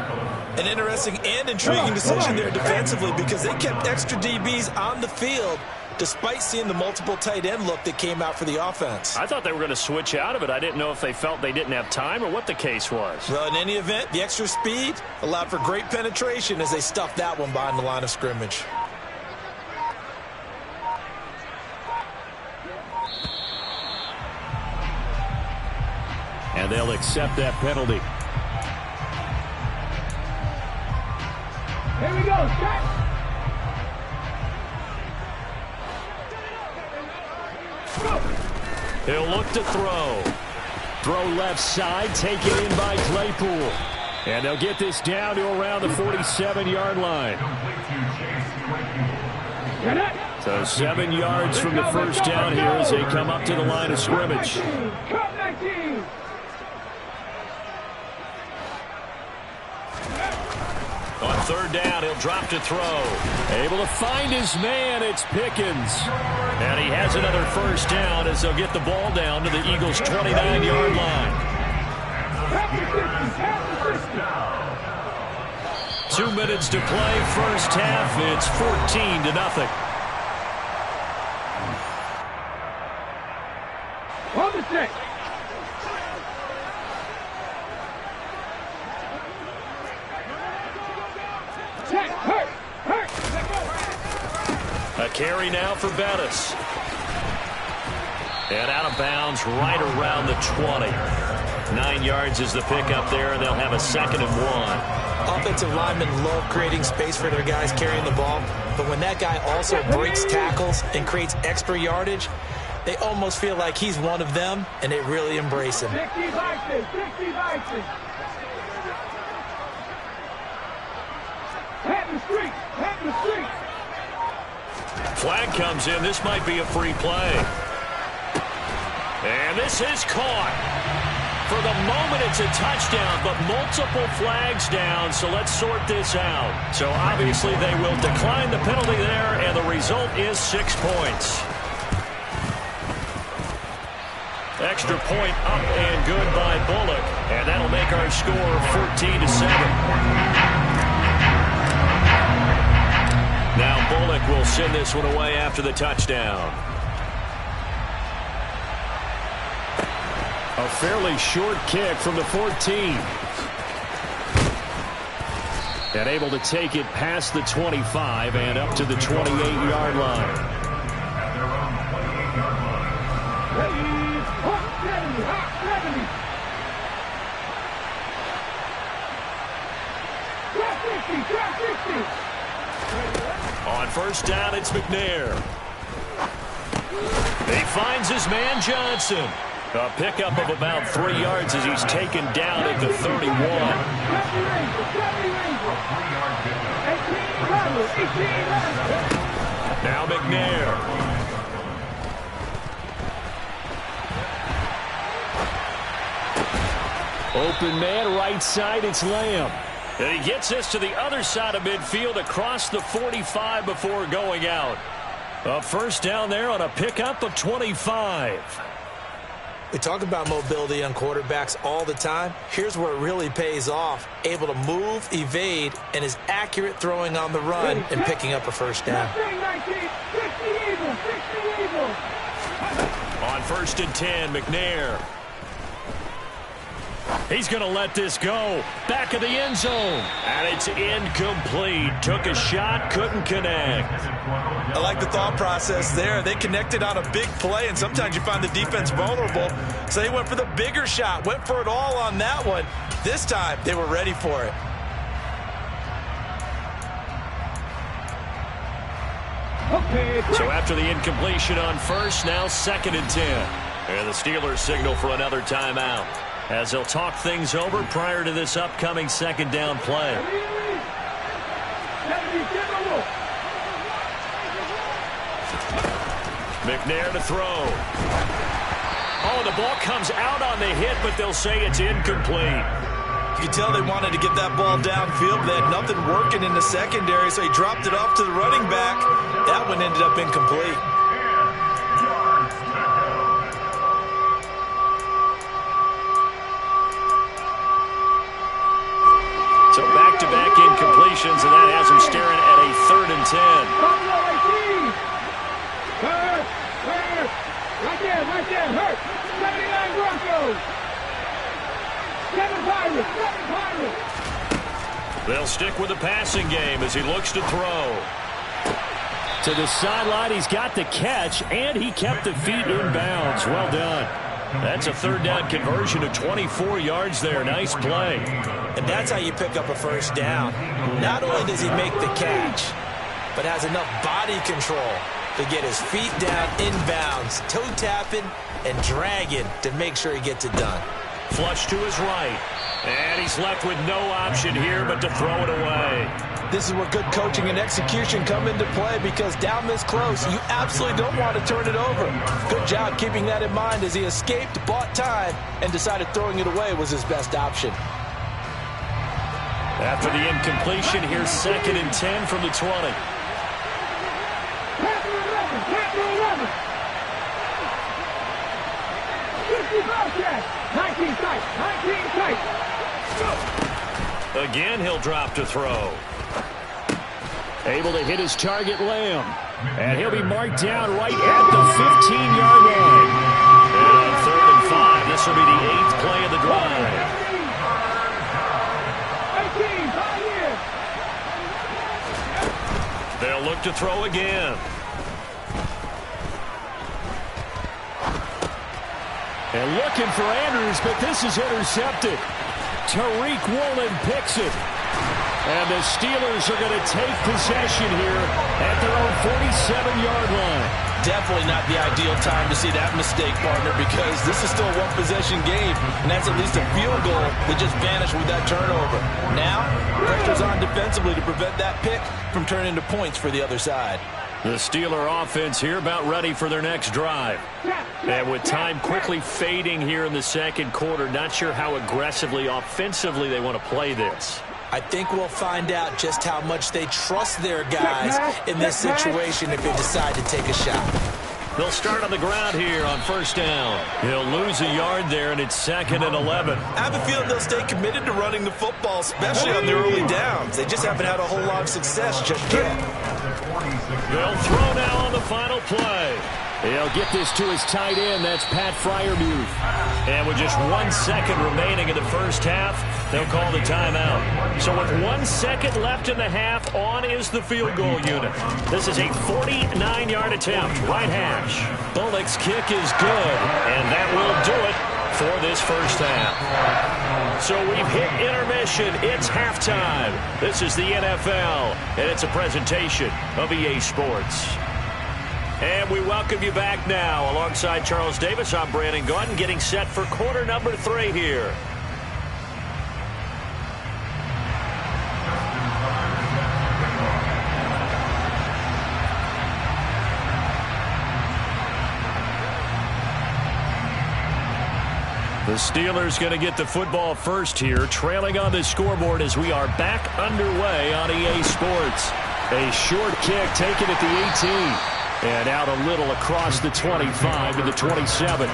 An interesting and intriguing decision there defensively, because they kept extra DBs on the field despite seeing the multiple tight end look that came out for the offense.
I thought they were going to switch out of it. I didn't know if they felt they didn't have time or what the case was.
Well, in any event, the extra speed allowed for great penetration as they stuffed that one behind the line of scrimmage.
And they'll accept that penalty.
Here we go, set.
He'll look to throw.
Throw left side, taken in by Claypool. And they'll get this down to around the 47-yard line. So 7 yards from the first down here as they come up to the line of scrimmage. On third down, he'll drop to throw. Able to find his man. It's Pickens. And he has another first down as they'll get the ball down to the Eagles' 29-yard line. 2 minutes to play, first half. It's 14-0.
On the stick.
A carry now for Bettis. And out of bounds right around the 20. 9 yards is the pickup there, and they'll have a 2nd and 1.
Offensive linemen love creating space for their guys carrying the ball, but when that guy also breaks tackles and creates extra yardage, they almost feel like he's one of them, and they really embrace him.
60 Vikings, 60 Vikings. Pat the street, pat the street.
Flag comes in. This might be a free play. And this is caught. For the moment, it's a touchdown, but multiple flags down, so let's sort this out. So obviously they will decline the penalty there, and the result is 6 points. Extra point up and good by Bullock, and that'll make our score 14-7. Now Bullock will send this one away after the touchdown.
A fairly short kick from the 14. And able to take it past the 25 and up to the 28-yard line.
On first down, it's McNair. He finds his man Johnson. A pickup of about 3 yards as he's taken down at the 31. Now McNair.
Open man, right side, it's Lamb.
And he gets this to the other side of midfield across the 45 before going out. A first down there on a pickup of 25.
We talk about mobility on quarterbacks all the time. Here's where it really pays off. Able to move, evade, and is accurate throwing on the run and picking up a first down.
On first and 10, McNair. He's going to let this go. Back of the end zone. And it's incomplete. Took a shot, couldn't connect.
I like the thought process there. They connected on a big play, and sometimes you find the defense vulnerable. So they went for the bigger shot, went for it all on that one. This time, they were ready for it.
So after the incompletion on first, now 2nd and 10. And the Steelers signal for another timeout, as they'll talk things over prior to this upcoming 2nd down play. McNair to throw. Oh, the ball comes out on the hit, but they'll say it's incomplete.
You can tell they wanted to get that ball downfield, but they had nothing working in the secondary, so he dropped it off to the running back. That one ended up incomplete.
So back-to-back incompletions, and that has him staring at a 3rd and 10.
Right there, hurt. 79 Broncos. 7 Pirates, 7 Pirates.
They'll stick with the passing game as he looks to throw.
To the sideline, he's got the catch, and he kept the feet in bounds. Well done. That's a 3rd down conversion of 24 yards there. Nice play.
And that's how you pick up a first down. Not only does he make the catch, but has enough body control to get his feet down inbounds, toe tapping and dragging to make sure he gets it done.
Flush to his right. And he's left with no option here but to throw it away.
This is where good coaching and execution come into play, because down this close, you absolutely don't want to turn it over. Good job keeping that in mind as he escaped, bought time, and decided throwing it away was his best option.
After the incompletion, here's 2nd and 10 from the 20. Again, he'll drop to throw. Able to hit his target, Lamb. And he'll be marked down right at the 15-yard line. And on 3rd and 5, this will be the 8th play of the drive. They'll look to throw again. And looking for Andrews, but this is intercepted. Tariq Woolen picks it. And the Steelers are going to take possession here at their own 47-yard line.
Definitely not the ideal time to see that mistake, partner, because this is still a one-possession game, and that's at least a field goal that just vanished with that turnover. Now, pressure's on defensively to prevent that pick from turning into points for the other side.
The Steeler offense here about ready for their next drive. And with time quickly fading here in the second quarter, not sure how aggressively, offensively they want to play this.
I think we'll find out just how much they trust their guys in this situation if they decide to take a shot.
They'll start on the ground here on 1st down. He'll lose a yard there, and it's 2nd and 11.
I have a feeling they'll stay committed to running the football, especially on their early downs. They just haven't had a whole lot of success just yet.
They'll throw now on the final play. He'll get this to his tight end. That's Pat Freiermuth. And with just 1 second remaining in the first half, they'll call the timeout. So with 1 second left in the half, on is the field goal unit. This is a 49-yard attempt. Right hash. Bullock's kick is good, and that will do it for this first half. So we've hit intermission. It's halftime. This is the NFL, and it's a presentation of EA Sports. And we welcome you back now. Alongside Charles Davis, I'm Brandon Gaudin, getting set for quarter number 3 here. The Steelers going to get the football first here, trailing on the scoreboard as we are back underway on EA Sports. A short kick taken at the 18. And out a little across the 25 to the 27.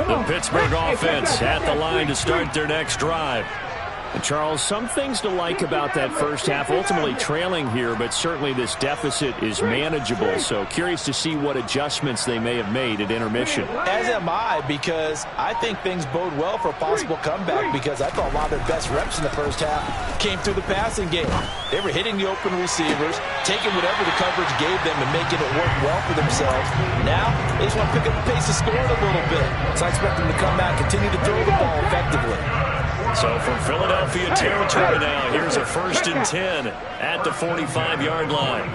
The Pittsburgh offense at the line to start their next drive. And Charles, some things to like about that first half, ultimately trailing here, but certainly this deficit is manageable. So curious to see what adjustments they may have made at intermission.
As am I, because I think things bode well for a possible comeback, because I thought a lot of their best reps in the first half came through the passing game. They were hitting the open receivers, taking whatever the coverage gave them and making it work well for themselves. Now, they just want to pick up the pace of scoring a little bit. So I expect them to come back, continue to throw the ball effectively.
So from Philadelphia territory now, here's a 1st and 10 at the 45-yard line.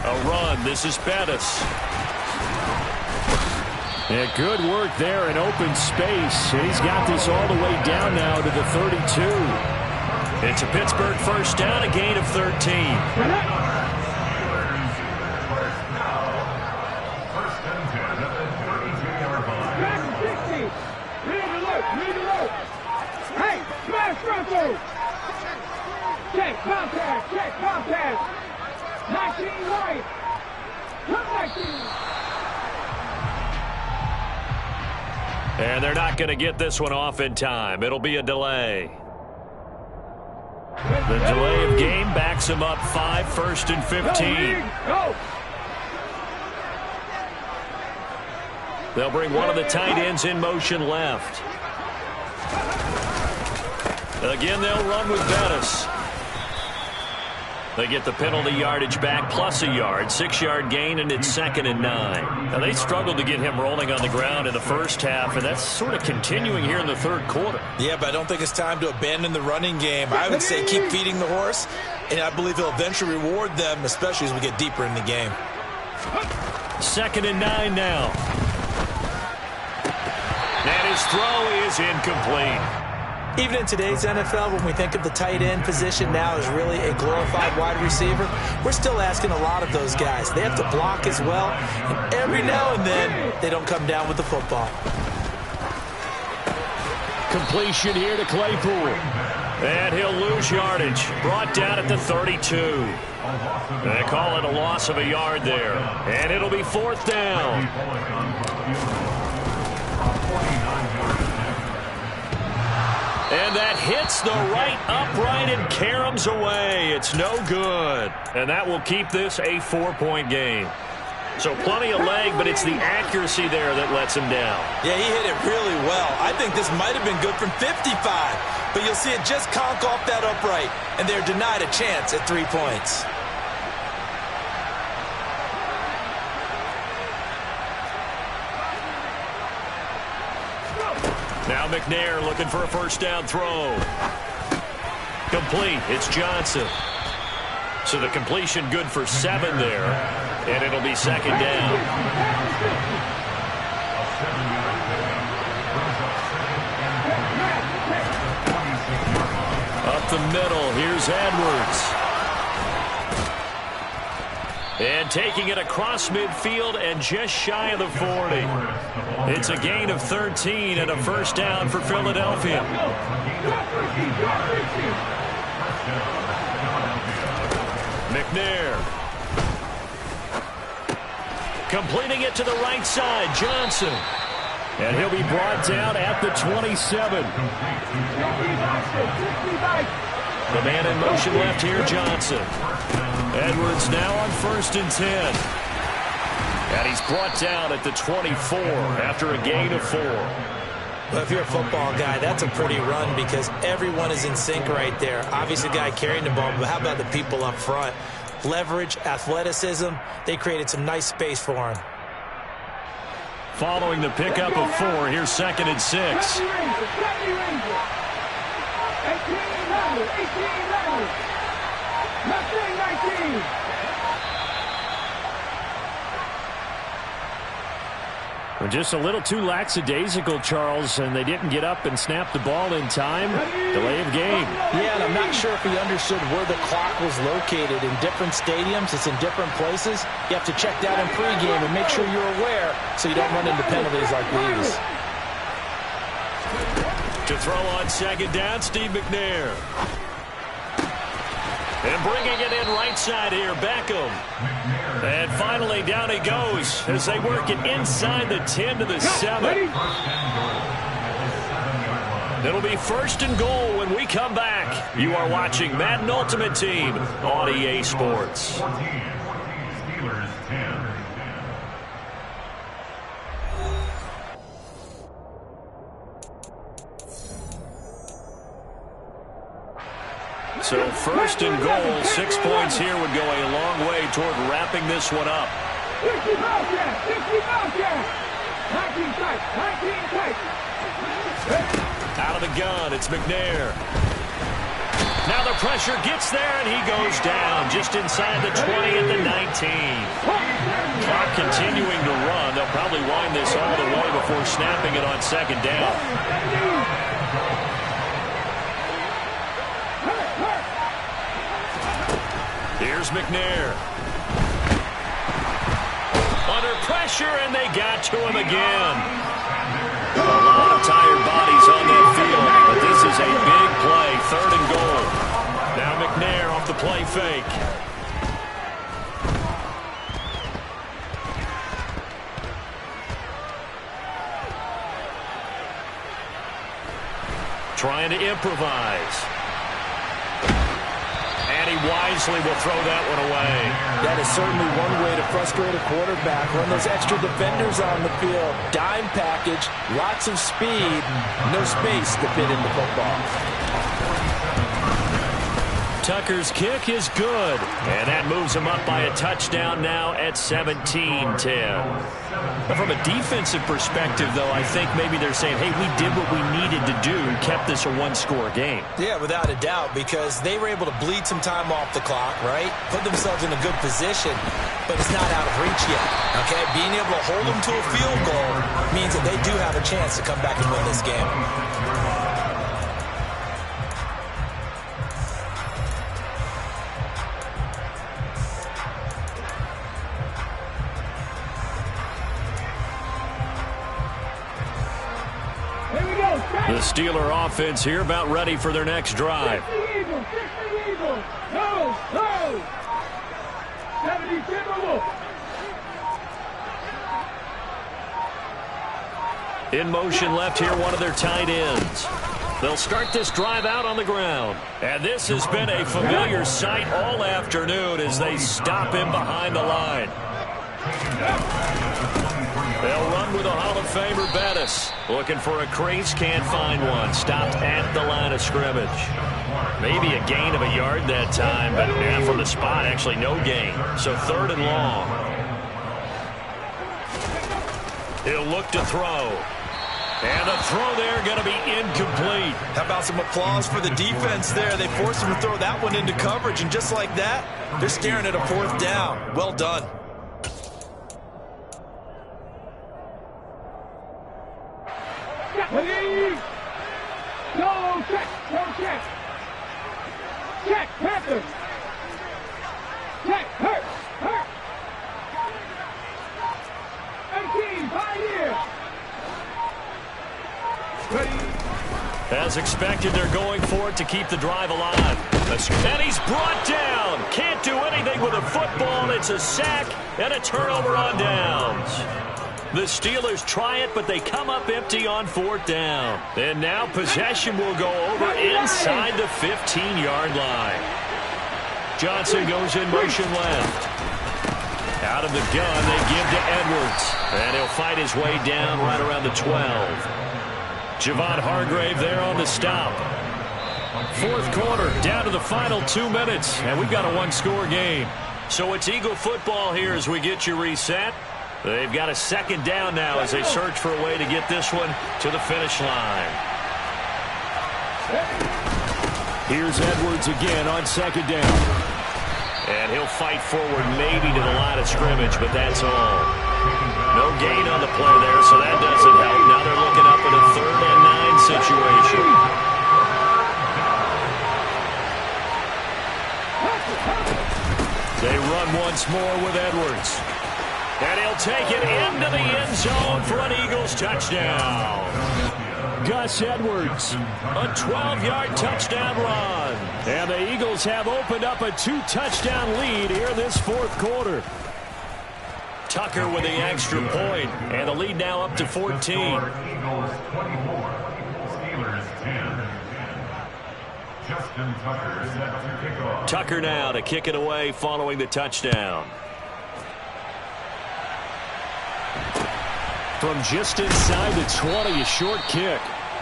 A run. This is Bettis. And good work there in open space. He's got this all the way down now to the 32. It's a Pittsburgh first down, a gain of 13.
Check contact, check contact. 19 right. Come 19.
And they're not going to get this one off in time. It'll be a delay. The delay of game backs him up 5, 1st and 15.
Go.
They'll bring one of the tight ends in motion left. Again, they'll run with Bettis. They get the penalty yardage back plus a yard, 6-yard gain, and it's 2nd and 9. Now, they struggled to get him rolling on the ground in the first half, and that's sort of continuing here in the third quarter.
Yeah, but I don't think it's time to abandon the running game. I would say keep feeding the horse, and I believe he'll eventually reward them, especially as we get deeper in the game.
2nd and 9 now. And his throw is incomplete.
Even in today's NFL, when we think of the tight end position now as really a glorified wide receiver, we're still asking a lot of those guys. They have to block as well, and every now and then, they don't come down with the football.
Completion here to Claypool. And he'll lose yardage. Brought down at the 32. They call it a loss of a yard there. And it'll be 4th down. And that hits the right upright and caroms away. It's no good. And that will keep this a 4-point game. So plenty of leg, but it's the accuracy there that lets him down.
Yeah, he hit it really well. I think this might have been good from 55. But you'll see it just conk off that upright. And they're denied a chance at 3 points.
Now McNair looking for a first down throw. Complete. It's Johnson. So the completion good for 7 there. And it'll be 2nd down. Up the middle. Here's Edwards. And taking it across midfield and just shy of the 40. It's a gain of 13 and a first down for Philadelphia. McNair. Completing it to the right side, Johnson. And he'll be brought down at the 27. The man in motion left here, Johnson. Edwards now on 1st and 10. And he's brought down at the 24 after a gain of 4.
Well, if you're a football guy, that's a pretty run because everyone is in sync right there. Obviously, the guy carrying the ball, but how about the people up front? Leverage, athleticism, they created some nice space for him.
Following the pickup of 4, here's 2nd and 6.
18,
Well, just a little too lackadaisical, Charles, and they didn't get up and snap the ball in time. Delay of game.
Yeah, and I'm not sure if he understood where the clock was located. In different stadiums, it's in different places. You have to check that in pregame and make sure you're aware so you don't run into penalties like these.
To throw on 2nd down, Steve McNair. And bringing it in right side here, Beckham. And finally, down he goes as they work it inside the 10 to the 7. It'll be 1st and goal when we come back. You are watching Madden Ultimate Team on EA Sports.
Steelers 10.
So 1st and goal, 6 points here would go a long way toward wrapping this one up.
60 Bobcat, 60 Bobcat. 19 tight, 19 tight.
Out of the gun, it's McNair. Now the pressure gets there, and he goes down just inside the 20 at the 19. Clock continuing to run. They'll probably wind this all the way before snapping it on 2nd down. Here's McNair. Under pressure, and they got to him again. A lot of tired bodies on that field, but this is a big play, 3rd and goal. Now McNair off the play fake. Trying to improvise. And he wisely will throw that one away.
That is certainly one way to frustrate a quarterback. Run those extra defenders on the field. Dime package, lots of speed, no space to fit in the football.
Tucker's kick is good. And that moves him up by a touchdown now at 17-10. From a defensive perspective, though, I think maybe they're saying, hey, we did what we needed to do, kept this a one-score game.
Yeah, without a doubt, because they were able to bleed some time off the clock, right? Put themselves in a good position, but it's not out of reach yet, okay? Being able to hold them to a field goal means that they do have a chance to come back and win this game.
The Steeler offense here about ready for their next drive.
73 Mut.
In motion left here, one of their tight ends. They'll start this drive out on the ground. And this has been a familiar sight all afternoon as they stop him behind the line. They'll run with a Hall of Famer, Bettis. Looking for a crease, can't find one. Stopped at the line of scrimmage. Maybe a gain of a yard that time, but from the spot, actually no gain. So 3rd and long. He'll look to throw. And the throw there going to be incomplete.
How about some applause for the defense there? They forced him to throw that one into coverage, and just like that, they're staring at a 4th down. Well done.
Please. No check. No check. Check. Panther. Check. Hurt. Hurt. 18. 5 years.
As expected, they're going for it to keep the drive alive. And he's brought down. Can't do anything with a football. It's a sack and a turnover on downs. The Steelers try it, but they come up empty on 4th down. And now possession will go over inside the 15-yard line. Johnson goes in motion left. Out of the gun, they give to Edwards. And he'll fight his way down right around the 12. Javon Hargrave there on the stop. 4th quarter, down to the final 2 minutes. And we've got a one-score game. So it's Eagle football here as we get you reset. They've got a 2nd down now as they search for a way to get this one to the finish line. Here's Edwards again on 2nd down. And he'll fight forward maybe to the line of scrimmage, but that's all. No gain on the play there, so that doesn't help. Now they're looking up at a 3rd and 9 situation. They run once more with Edwards. And he'll take it into the end zone for an Eagles touchdown. Gus Edwards, a 12-yard touchdown run. And the Eagles have opened up a 2-touchdown lead here this 4th quarter. Tucker with the extra point, and the lead now up to 14.
Eagles 24, Steelers 10. Justin Tucker set to kick off.
Tucker now to kick it away following the touchdown. From just inside the 20, a short kick.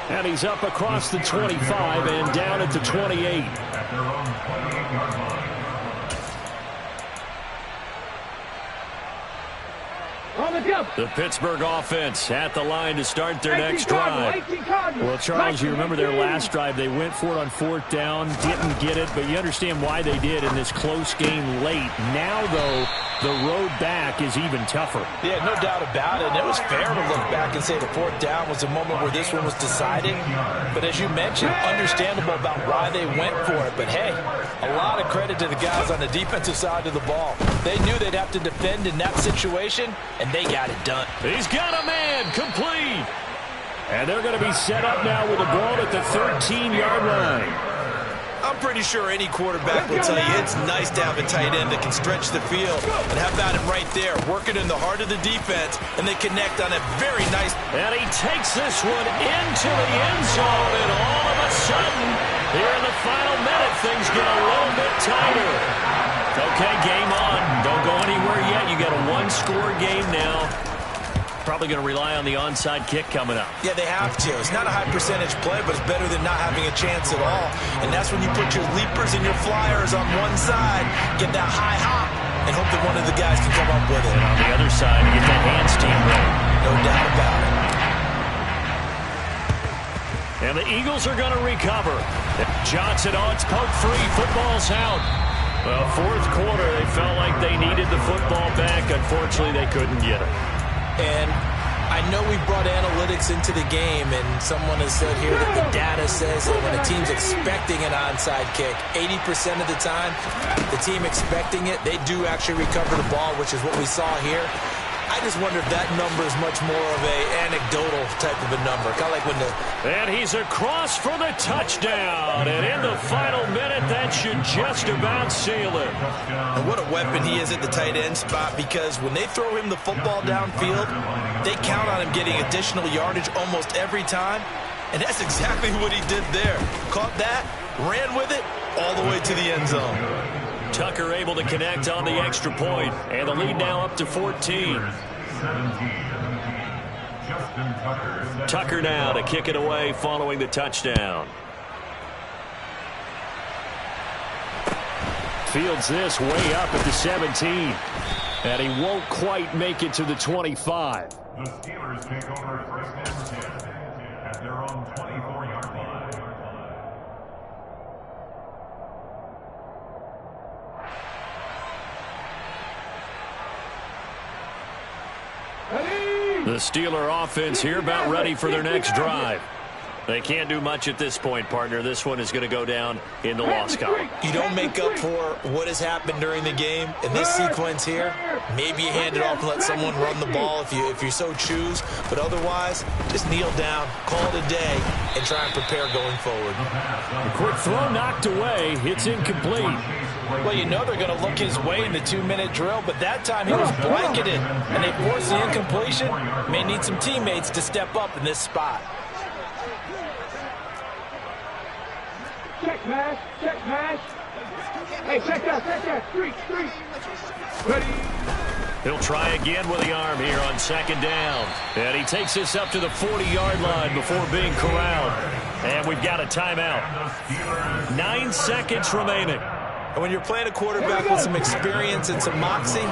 And he's up across the 25 and down at the 28.
At their own 28-yard line.
The Pittsburgh offense at the line to start their next drive.
Well, Charles, you remember their last drive. They went for it on 4th down, didn't get it, but you understand why they did in this close game late. Now, though, the road back is even tougher.
Yeah, no doubt about it. And it was fair to look back and say the 4th down was the moment where this one was decided. But as you mentioned, understandable about why they went for it. But, hey, a lot of credit to the guys on the defensive side of the ball. They knew they'd have to defend in that situation, and they got it done.
He's got a man, complete. And they're going to be set up now with the ball at the 13-yard line.
I'm pretty sure any quarterback will tell you it's nice to have a tight end that can stretch the field. And how about him right there, working in the heart of the defense, and they connect on a very nice...
And he takes this one into the end zone, and all of a sudden, here in the final minute, things get a little bit tighter. Okay, game on. Don't go anywhere yet. You got a one-score game now. Probably going to rely on the onside kick coming up.
Yeah, they have to. It's not a high percentage play, but it's better than not having a chance at all. And that's when you put your leapers and your flyers on one side, get that high hop, and hope that one of the guys can come up with it.
And on the other side, you get that hands team ready.
No doubt about it.
And the Eagles are going to recover. Johnson, it's poked free. Football's out. Well, fourth quarter, they felt like they needed the football back. Unfortunately, they couldn't get it.
And I know we brought analytics into the game, and someone has said here that the data says that when a team's expecting an onside kick, 80% of the time, the team expecting it, they do actually recover the ball, which is what we saw here. I just wonder if that number is much more of a anecdotal type of a number. Kind of like when the...
And he's across for the touchdown. And in the final minute, that should just about seal it.
And what a weapon he is at the tight end spot, because when they throw him the football downfield, they count on him getting additional yardage almost every time. And that's exactly what he did there. Caught that, ran with it, all the way to the end zone.
Tucker able to connect on the extra point, and the lead now up to 14. Tucker now to kick it away following the touchdown. Fields this way up at the 17, and he won't quite make it to the 25.
The Steelers take over first and 10 at their own 24-yard line.
The Steeler offense here about ready for their next drive. They can't do much at this point, partner. This one is going to go down in the loss column.
You don't make up for what has happened during the game. In this sequence here, maybe you hand it off and let someone run the ball if you so choose. But otherwise, just kneel down, call it a day, and try and prepare going forward.
A quick throw knocked away. It's incomplete.
Well, you know they're going to look his way in the 2-minute drill, but that time he was blanketed, and they forced the incompletion. May need some teammates to step up in this spot.
Check pass, check pass. Hey, check that, street. Ready.
He'll try again with the arm here on second down. And he takes this up to the 40-yard line before being corralled. And we've got a timeout. 9 seconds remaining.
And when you're playing a quarterback with some experience and some moxie,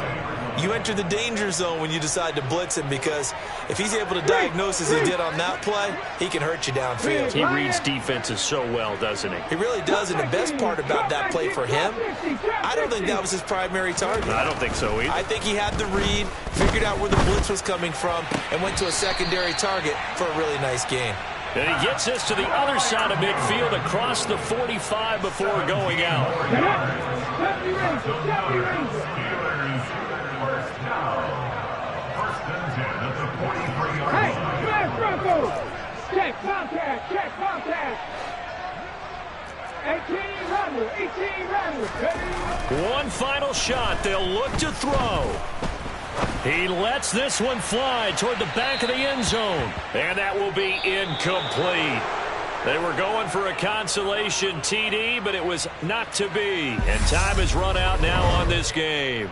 you enter the danger zone when you decide to blitz him, because if he's able to diagnose as he did on that play, he can hurt you downfield.
He reads defenses so well, doesn't he?
He really does, and the best part about that play for him, I don't think that was his primary target.
I don't think so either.
I think he had the read, figured out where the blitz was coming from, and went to a secondary target for a really nice gain.
And he gets this to the other side of midfield across the 45 before going out.
Hey, smash Broncos! Check contact! 18 runners.
One final shot. They'll look to throw. He lets this one fly toward the back of the end zone. And that will be incomplete. They were going for a consolation TD, but it was not to be. And time has run out now on this game.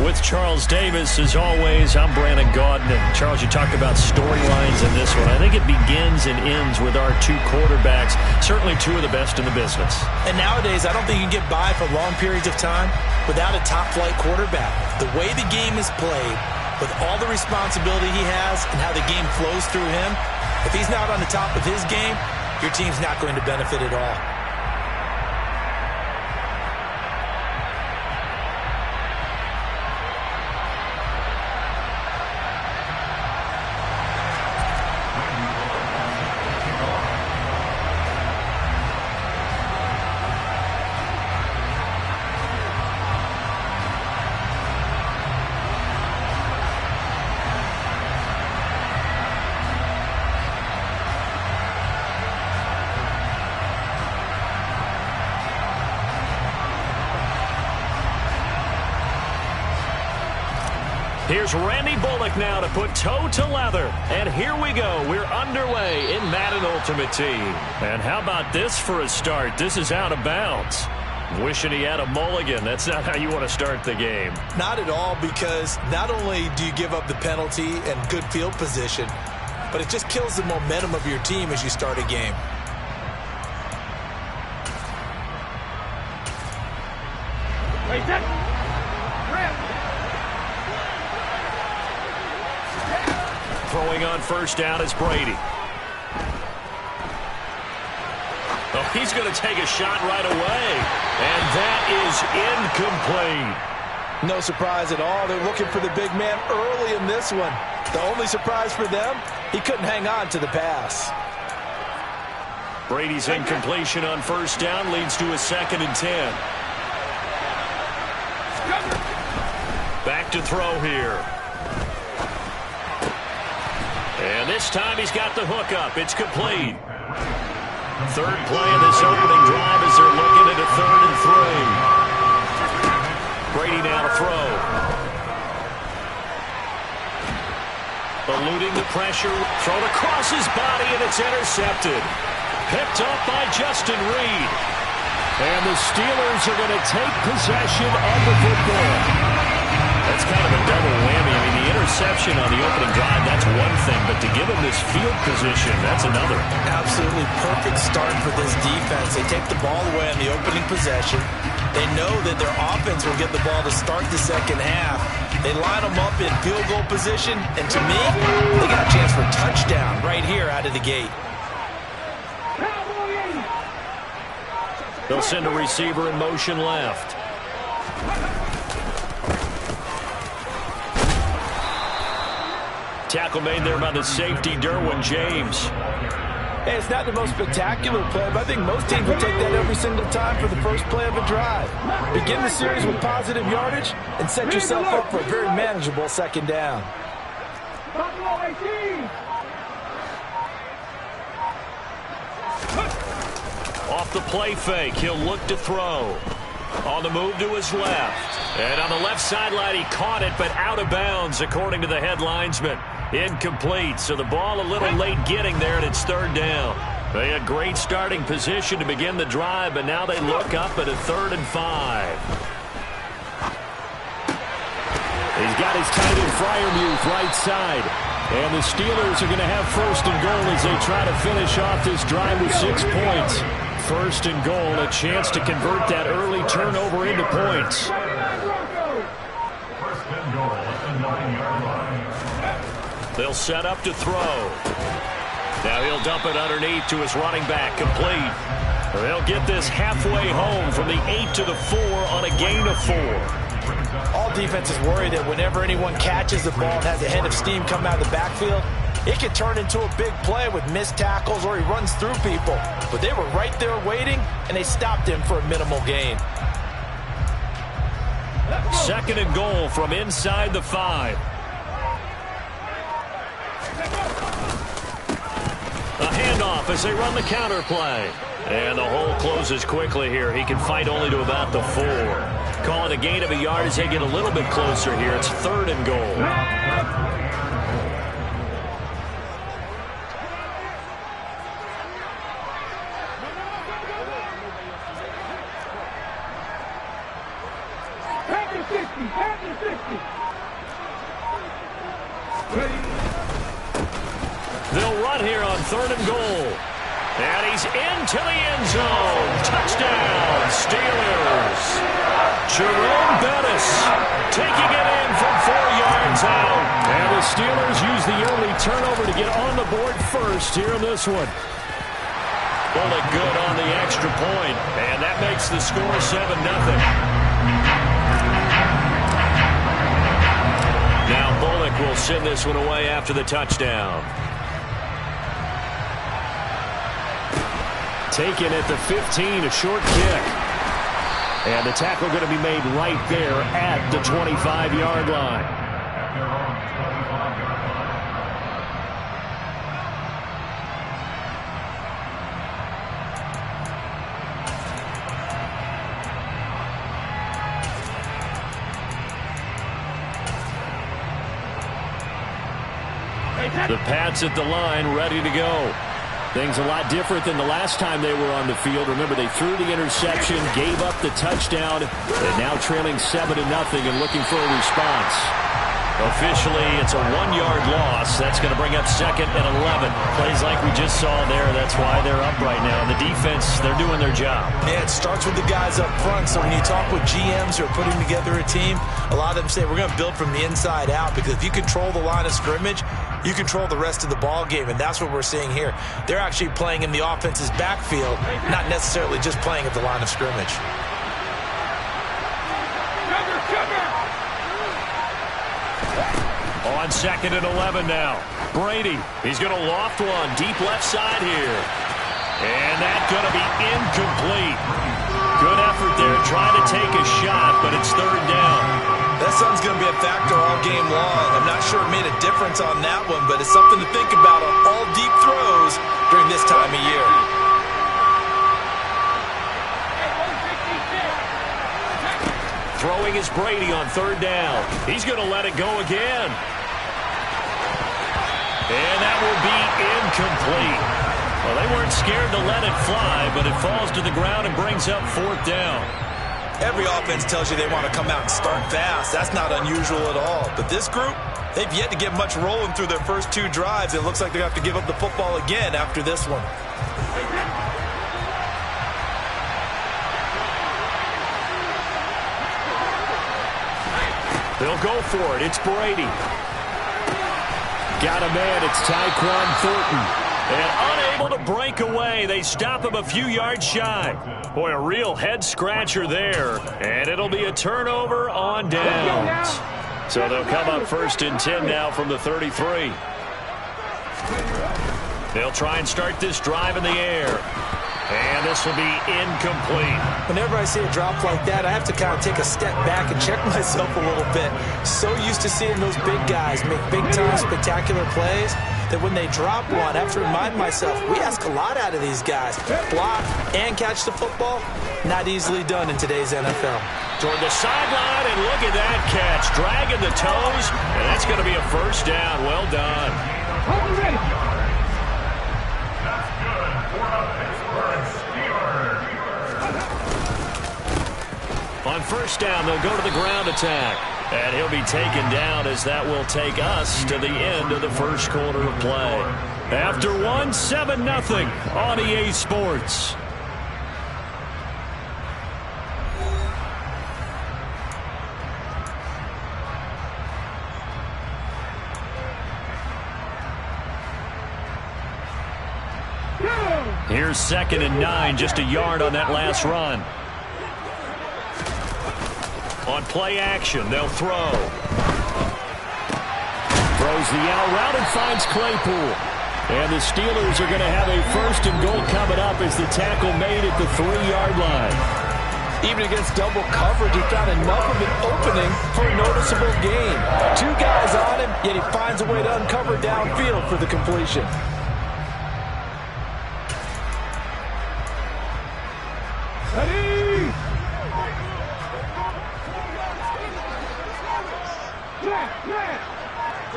With Charles Davis, as always, I'm Brandon Gaudin. And Charles, you talked about storylines in this one. I think it begins and ends with our two quarterbacks, certainly two of the best in the business.
And nowadays, I don't think you can get by for long periods of time without a top-flight quarterback. The way the game is played, with all the responsibility he has and how the game flows through him, if he's not on the top of his game, your team's not going to benefit at all.
Here's Randy Bullock now to put toe to leather. And here we go. We're underway in Madden Ultimate Team. And how about this for a start? This is out of bounds. Wishing he had a mulligan. That's not how you want to start the game.
Not at all, because not only do you give up the penalty and good field position, but it just kills the momentum of your team as you start a game.
Wait, that.
Throwing on first down is Brady. Oh, he's going to take a shot right away. And that is incomplete.
No surprise at all. They're looking for the big man early in this one. The only surprise for them, he couldn't hang on to the pass.
Brady's incompletion on first down leads to a 2nd and 10. Back to throw here. And this time he's got the hook up. It's complete. Third play of this opening drive as they're looking at a 3rd and 3. Brady now to throw. Eluding the pressure. Thrown across his body, and it's intercepted. Picked up by Justin Reed. And the Steelers are going to take possession of the football. That's kind of a double whammy. I mean, the interception on the opening drive, that's one thing, but to give him this field position, that's another.
Absolutely perfect start for this defense. They take the ball away on the opening possession. They know that their offense will get the ball to start the second half. They line them up in field goal position, and to me, they got a chance for a touchdown right here out of the gate.
They'll send a receiver in motion left. Tackle made there by the safety, Derwin James.
Hey, it's not the most spectacular play, but I think most teams will take that every single time for the first play of a drive. Begin the series with positive yardage and set yourself up for a very manageable second down.
Off the play fake, he'll look to throw. On the move to his left. And on the left sideline, he caught it, but out of bounds, according to the head linesman. Incomplete, so the ball a little late getting there, and it's 3rd down. They had great starting position to begin the drive, but now they look up at a 3rd and 5. He's got his tight end Freiermuth right side. And the Steelers are going to have 1st and goal as they try to finish off this drive with 6 points. 1st and goal, a chance to convert that early turnover into points.
1st and goal at the 9-yard line.
They'll set up to throw. Now he'll dump it underneath to his running back, complete. They'll get this halfway home from the 8 to the 4 on a gain of 4.
All defenses worry that whenever anyone catches the ball and has a head of steam come out of the backfield, it can turn into a big play with missed tackles or he runs through people. But they were right there waiting, and they stopped him for a minimal gain.
Second and goal from inside the 5. A handoff as they run the counter play. And the hole closes quickly here. He can fight only to about the 4. Call it a gain of a yard as they get a little bit closer here. It's third and goal. They'll run here on third and goal. And he's into the end zone. Touchdown, Steelers. Jerome Bettis taking it in from 4 yards out. And the Steelers use the early turnover to get on the board first here in this one. Bullock good on the extra point. And that makes the score 7-0. Now Bullock will send this one away after the touchdown. Taken at the 15, a short kick. And the tackle going to be made right there at the 25-yard line. The Pats at the line, ready to go. Things a lot different than the last time they were on the field. Remember, they threw the interception, gave up the touchdown, and now trailing 7-0 and looking for a response. Officially, it's a 1-yard loss. That's going to bring up second and 11. Plays like we just saw there. That's why they're up right now. The defense, they're doing their job.
Yeah, it starts with the guys up front. So when you talk with GMs who are putting together a team, a lot of them say we're going to build from the inside out, because if you control the line of scrimmage, you control the rest of the ball game, and that's what we're seeing here. They're actually playing in the offense's backfield, not necessarily just playing at the line of scrimmage.
On second and 11 now. Brady, he's going to loft one deep left side here. And that's going to be incomplete. Good effort there trying to take a shot, but it's third down.
That sun's going to be a factor all game long. I'm not sure it made a difference on that one, but it's something to think about on all deep throws during this time of year.
Throwing is Brady on third down. He's going to let it go again. And that will be incomplete. Well, they weren't scared to let it fly, but it falls to the ground and brings up fourth down.
Every offense tells you they want to come out and start fast. That's not unusual at all. But this group, they've yet to get much rolling through their first 2 drives. It looks like they have to give up the football again after this one.
They'll go for it. It's Brady. Got a man. It's Tyquan Thornton. And unable to break away. They stop him a few yards shy. Boy, a real head-scratcher there. And it'll be a turnover on downs. So they'll come up first and 10 now from the 33. They'll try and start this drive in the air. And this will be incomplete.
Whenever I see a drop like that, I have to kind of take a step back and check myself a little bit. So used to seeing those big guys make big-time spectacular plays that when they drop one, I have to remind myself, we ask a lot out of these guys. Block and catch the football, not easily done in today's NFL.
Toward the sideline, and look at that catch. Dragging the toes, and that's going to be a first down. Well done. On first down, they'll go to the ground attack. And he'll be taken down as that will take us to the end of the first quarter of play. After 7-0 on EA Sports. Here's 2nd and 9, just a yard on that last run. On play action, they'll throw. Throws the out route and finds Claypool. And the Steelers are going to have a 1st and goal coming up as the tackle made at the 3-yard line.
Even against double coverage, he found enough of an opening for a noticeable gain. 2 guys on him, yet he finds a way to uncover downfield for the completion.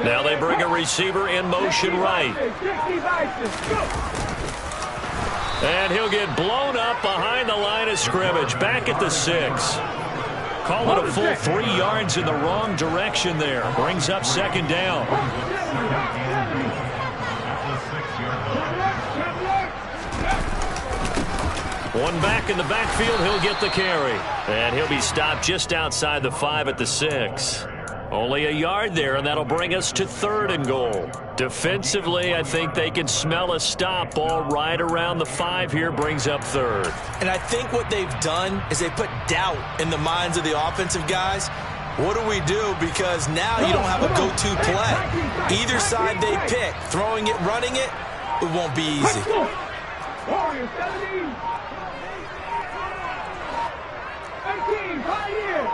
Now they bring a receiver in motion right. And he'll get blown up behind the line of scrimmage, back at the 6. Call it a full 3 yards in the wrong direction there. Brings up 2nd down. One back in the backfield, he'll get the carry. And he'll be stopped just outside the 5 at the 6. Only a yard there, and that'll bring us to 3rd and goal. Defensively, I think they can smell a stop ball right around the 5 here, brings up 3rd.
And I think what they've done is they put doubt in the minds of the offensive guys. What do we do? Because now you don't have a go-to play. Either side they pick, throwing it, running it, it won't be easy.
Warriors 17. 18, Pioneers.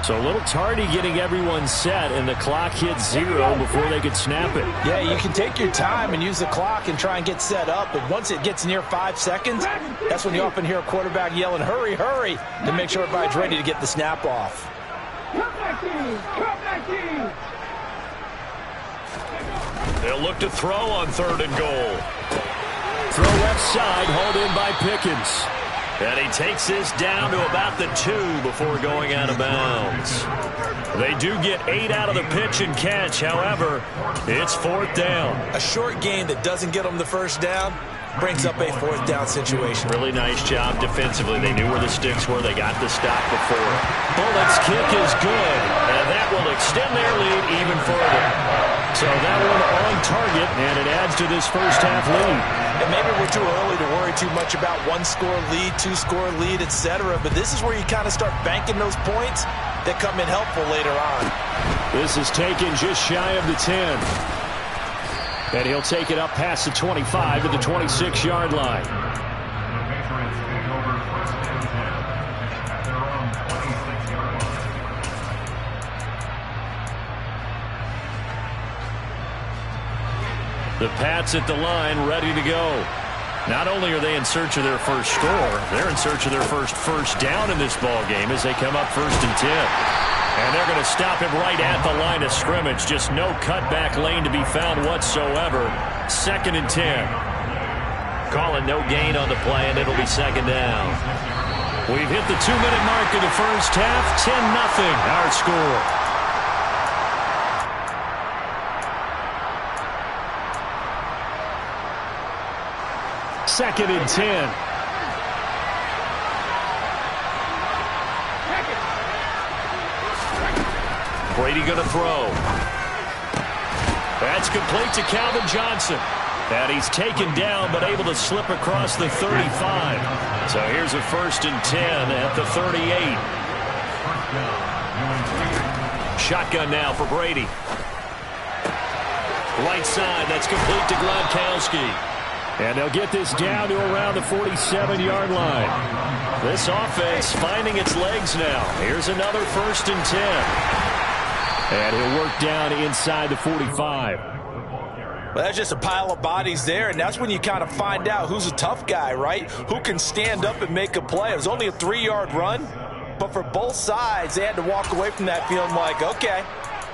So a little tardy getting everyone set, and the clock hits 0 before they could snap it.
Yeah, you can take your time and use the clock and try and get set up, but once it gets near 5 seconds, that's when you often hear a quarterback yelling, hurry, hurry, to make sure everybody's ready to get the snap off.
They'll look to throw on 3rd and goal. Throw left side, hauled in by Pickens. And he takes this down to about the 2 before going out of bounds. They do get 8 out of the pitch and catch. However, it's 4th down.
A short game that doesn't get them the 1st down brings up a 4th down situation.
Really nice job defensively. They knew where the sticks were. They got the stop before. Bullock's kick is good, and that will extend their lead even further. So that one on target, and it adds to this 1st half lead.
And maybe we're too early to worry too much about 1-score lead, 2-score lead, etc. But this is where you kind of start banking those points that come in helpful later on.
This is taken just shy of the 10. And he'll take it up past the 25 to the 26-yard line.
The Patriots take over 1st and 10 at their own 26-yard line.
The Pats at the line, ready to go. Not only are they in search of their first score, they're in search of their first down in this ball game as they come up 1st and 10. And they're going to stop him right at the line of scrimmage. Just no cutback lane to be found whatsoever. 2nd and 10. Call it no gain on the play, and it'll be 2nd down. We've hit the 2-minute mark of the 1st half. 10-0 our score. Second and 10. Brady going to throw. That's complete to Calvin Johnson. And he's taken down but able to slip across the 35. So here's a 1st and 10 at the 38. Shotgun now for Brady. Right side, that's complete to Gronkowski. And they'll get this down to around the 47-yard line. This offense finding its legs now. Here's another 1st and 10. And he'll work down inside the 45.
Well, that's just a pile of bodies there, and that's when you kind of find out who's a tough guy, right? Who can stand up and make a play. It was only a 3-yard run, but for both sides, they had to walk away from that feeling like, okay,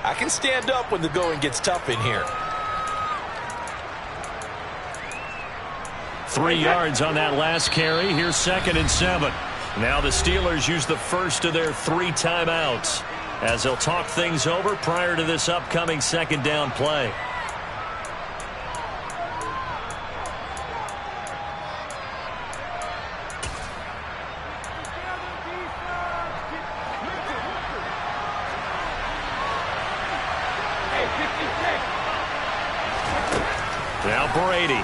I can stand up when the going gets tough in here.
3 yards on that last carry. Here's 2nd and 7. Now the Steelers use the first of their 3 timeouts as they'll talk things over prior to this upcoming 2nd down play. Now 80.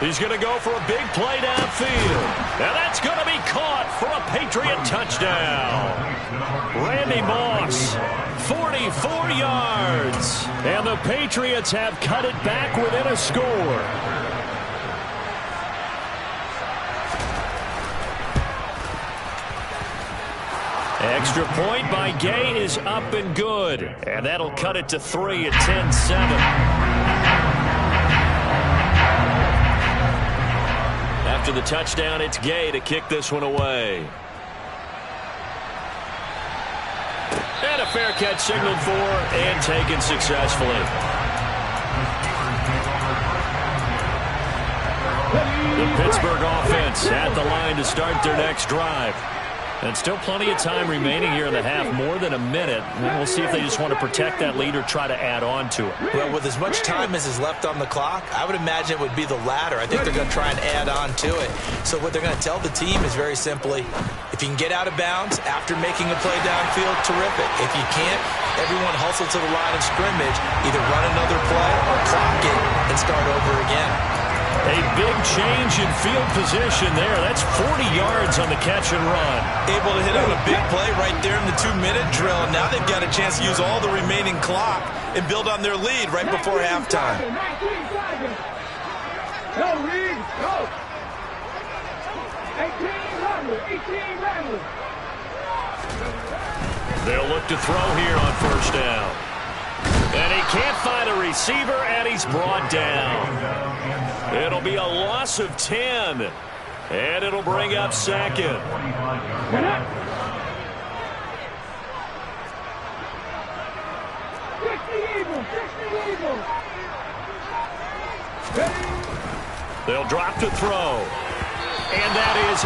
He's going to go for a big play downfield. Now that's going to be caught for a Patriot touchdown. Randy Moss, 44 yards. And the Patriots have cut it back within a score. Extra point by Gay is up and good. And that'll cut it to 3 at 10-7. After the touchdown, it's Gay to kick this one away. And a fair catch signaled for and taken successfully. The Pittsburgh offense at the line to start their next drive. And still plenty of time remaining here in the half, more than a minute. And we'll see if they just want to protect that lead or try to add on to it.
Well, with as much time as is left on the clock, I would imagine it would be the latter. I think they're going to try and add on to it. So what they're going to tell the team is very simply, if you can get out of bounds after making a play downfield, terrific. If you can't, everyone hustle to the line of scrimmage, either run another play or clock it and start over again.
A big change in field position there. That's 40 yards on the catch and run.
Able to hit on a big play right there in the 2-minute drill. Now they've got a chance to use all the remaining clock and build on their lead right before halftime.
Go, Reed, go. 18 Rattler.
They'll look to throw here on first down. And he can't find a receiver, and he's brought down. It'll be a loss of 10. And it'll bring up second. They'll drop to throw. And that is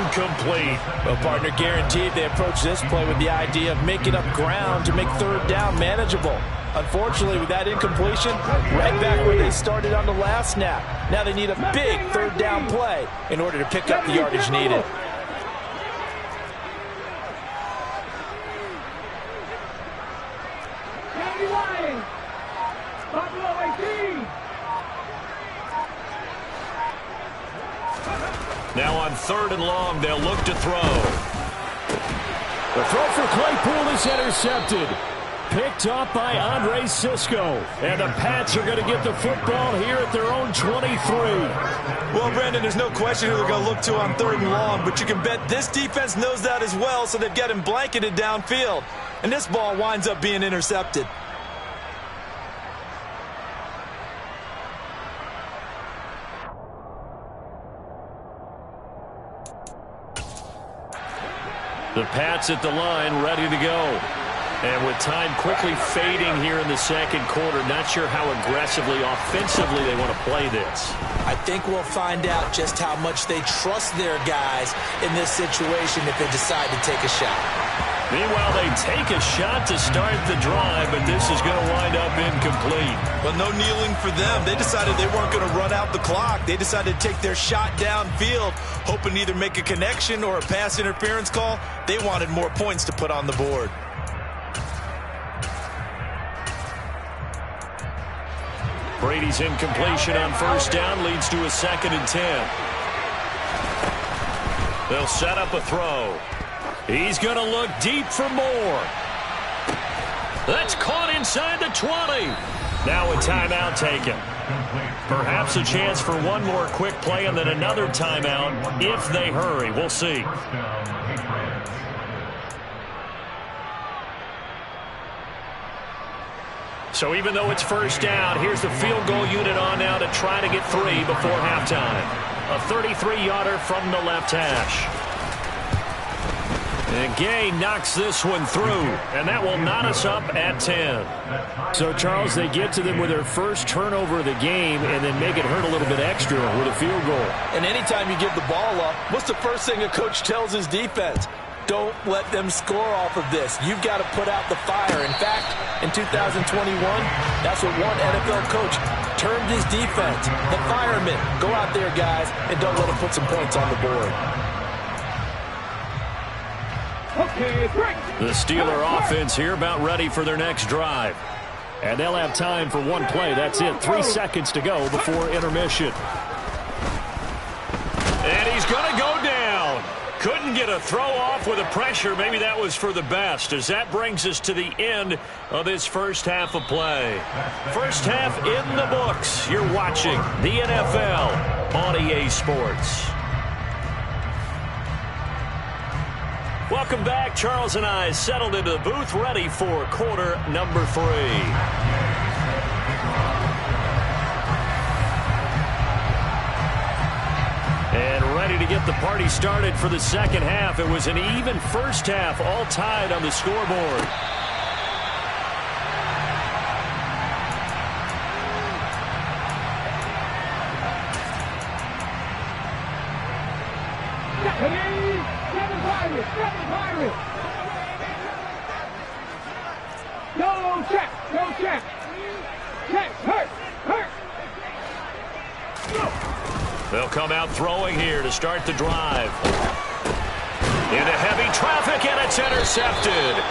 incomplete.
Well, partner, guaranteed they approach this play with the idea of making up ground to make third down manageable. Unfortunately, with that incompletion, right back where they started on the last snap. Now they need a big third down play in order to pick up the yardage needed.
Now on 3rd and long, they'll look to throw.
The throw for Claypool is intercepted. Picked up by Andre Sisco. And the Pats are going to get the football here at their own 23.
Well, Brandon, there's no question who they're going to look to on 3rd and long, but you can bet this defense knows that as well, so they've got him blanketed downfield. And this ball winds up being intercepted.
The Pats at the line, ready to go. And with time quickly fading here in the second quarter, not sure how aggressively, offensively they want to play this.
I think we'll find out just how much they trust their guys in this situation if they decide to take a shot.
Meanwhile, they take a shot to start the drive, but this is going to wind up incomplete.
Well, no kneeling for them. They decided they weren't going to run out the clock. They decided to take their shot downfield, hoping to either make a connection or a pass interference call. They wanted more points to put on the board.
Brady's incompletion on first down leads to a 2nd and 10. They'll set up a throw. He's going to look deep for more. That's caught inside the 20. Now a timeout taken. Perhaps a chance for one more quick play and then another timeout if they hurry. We'll see. So even though it's first down, here's the field goal unit on now to try to get 3 before halftime. A 33-yarder from the left hash. And Gay knocks this one through, and that will knot us up at 10.
So, Charles, they get to them with their first turnover of the game and then make it hurt a little bit extra with a field goal.
And anytime you give the ball up, what's the first thing a coach tells his defense? Don't let them score off of this. You've got to put out the fire. In fact, in 2021, that's what one NFL coach termed his defense. The firemen. Go out there, guys, and don't let them put some points on the board.
The Steeler offense here about ready for their next drive. And they'll have time for one play. That's it. 3 seconds to go before intermission.
And he's going to go down. Couldn't get a throw off with the pressure. Maybe that was for the best, as that brings us to the end of this first half of play. First half in the books. You're watching the NFL on EA Sports. Welcome back. Charles and I settled into the booth, ready for quarter number 3. And ready to get the party started for the second half. It was an even first half, all tied on the scoreboard.
Go check, go check. Check, hurt.
They'll come out throwing here to start the drive. Into heavy traffic, and it's intercepted.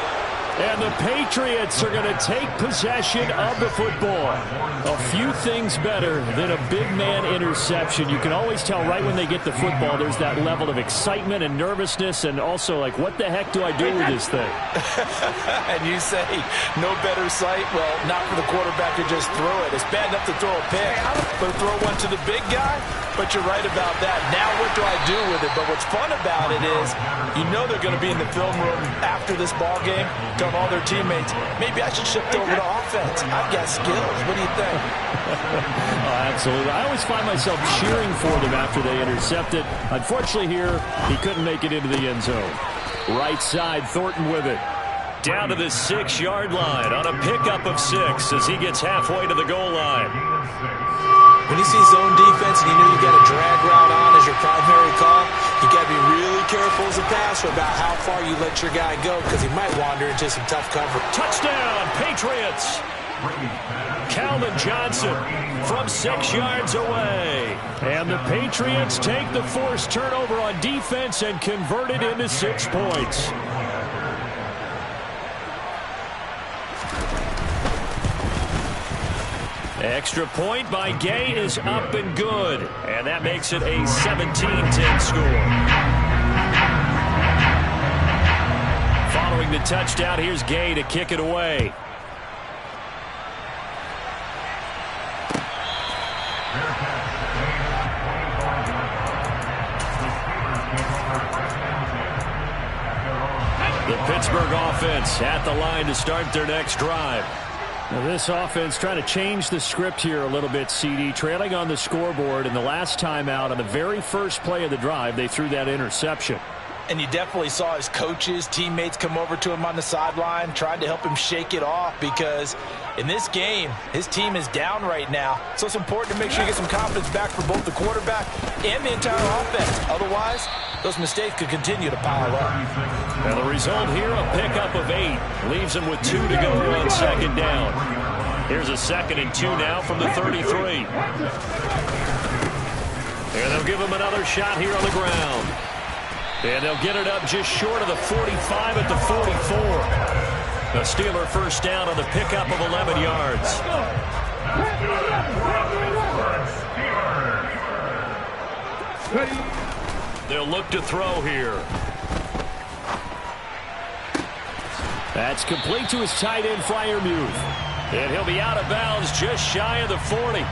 And the Patriots are going to take possession of the football. A few things better than a big man interception. You can always tell right when they get the football, there's that level of excitement and nervousness, and also like, what the heck do I do with this thing?
And you say, no better sight? Well, not for the quarterback to just throw it. It's bad enough to throw a pick, but throw one to the big guy? But you're right about that. Now what do I do with it? But what's fun about it is, you know they're going to be in the film room after this ball game, telling all their teammates, maybe I should shift over to offense. I've got skills. What do you think?
Oh, absolutely. I always find myself cheering for them after they intercept it. Unfortunately here, he couldn't make it into the end zone. Right side, Thornton with it.
Down to the 6-yard line on a pickup of 6 as he gets halfway to the goal line.
When you see zone defense and you know you got a drag route on as your primary call, you got to be really careful as a passer about how far you let your guy go, because he might wander into some tough cover.
Touchdown, Patriots! Calvin Johnson from 6 yards away.
And the Patriots take the forced turnover on defense and convert it into 6 points.
Extra point by Gay is up and good. And that makes it a 17-10 score. Following the touchdown, here's Gay to kick it away. The Pittsburgh offense at the line to start their next drive.
Now this offense trying to change the script here a little bit, CD. Trailing on the scoreboard, and the last time out on the very first play of the drive, they threw that interception.
And you definitely saw his coaches, teammates come over to him on the sideline, trying to help him shake it off, because in this game, his team is down right now. So it's important to make sure you get some confidence back for both the quarterback and the entire offense. Otherwise, those mistakes could continue to pile up.
And the result here, a pickup of 8. Leaves him with 2 to go on second down. Here's a 2nd and 2 now from the 33. And they'll give him another shot here on the ground. And they'll get it up just short of the 45 at the 44. A Steeler first down on the pickup of 11 yards. They'll look to throw here.
That's complete to his tight end, Freiermuth.
And he'll be out of bounds just shy of the 40.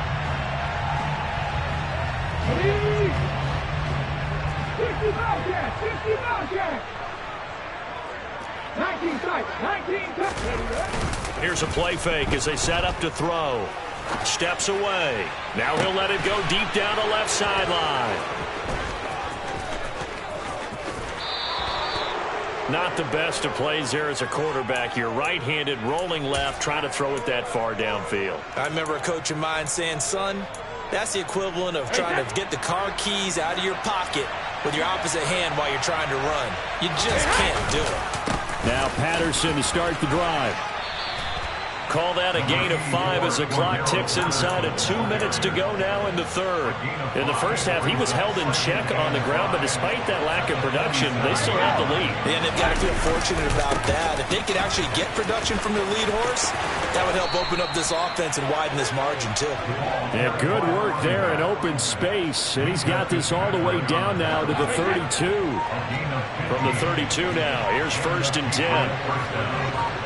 19
Here's a play fake as they set up to throw. Steps away. Now he'll let it go deep down the left sideline. Not the best of plays there as a quarterback. You're right-handed, rolling left, trying to throw it that far downfield.
I remember a coach of mine saying, son, that's the equivalent of trying to get the car keys out of your pocket with your opposite hand while you're trying to run. You just can't do it.
Now Patterson to start the drive. Call that a gain of 5 as the clock ticks inside of 2 minutes to go now in the third. In the first half, he was held in check on the ground, but despite that lack of production, they still have the lead.
And they've got to feel fortunate about that. If they could actually get production from their lead horse, that would help open up this offense and widen this margin, too.
Yeah, good work there in open space. And he's got this all the way down now to the 32. From the 32 now, here's 1st and 10.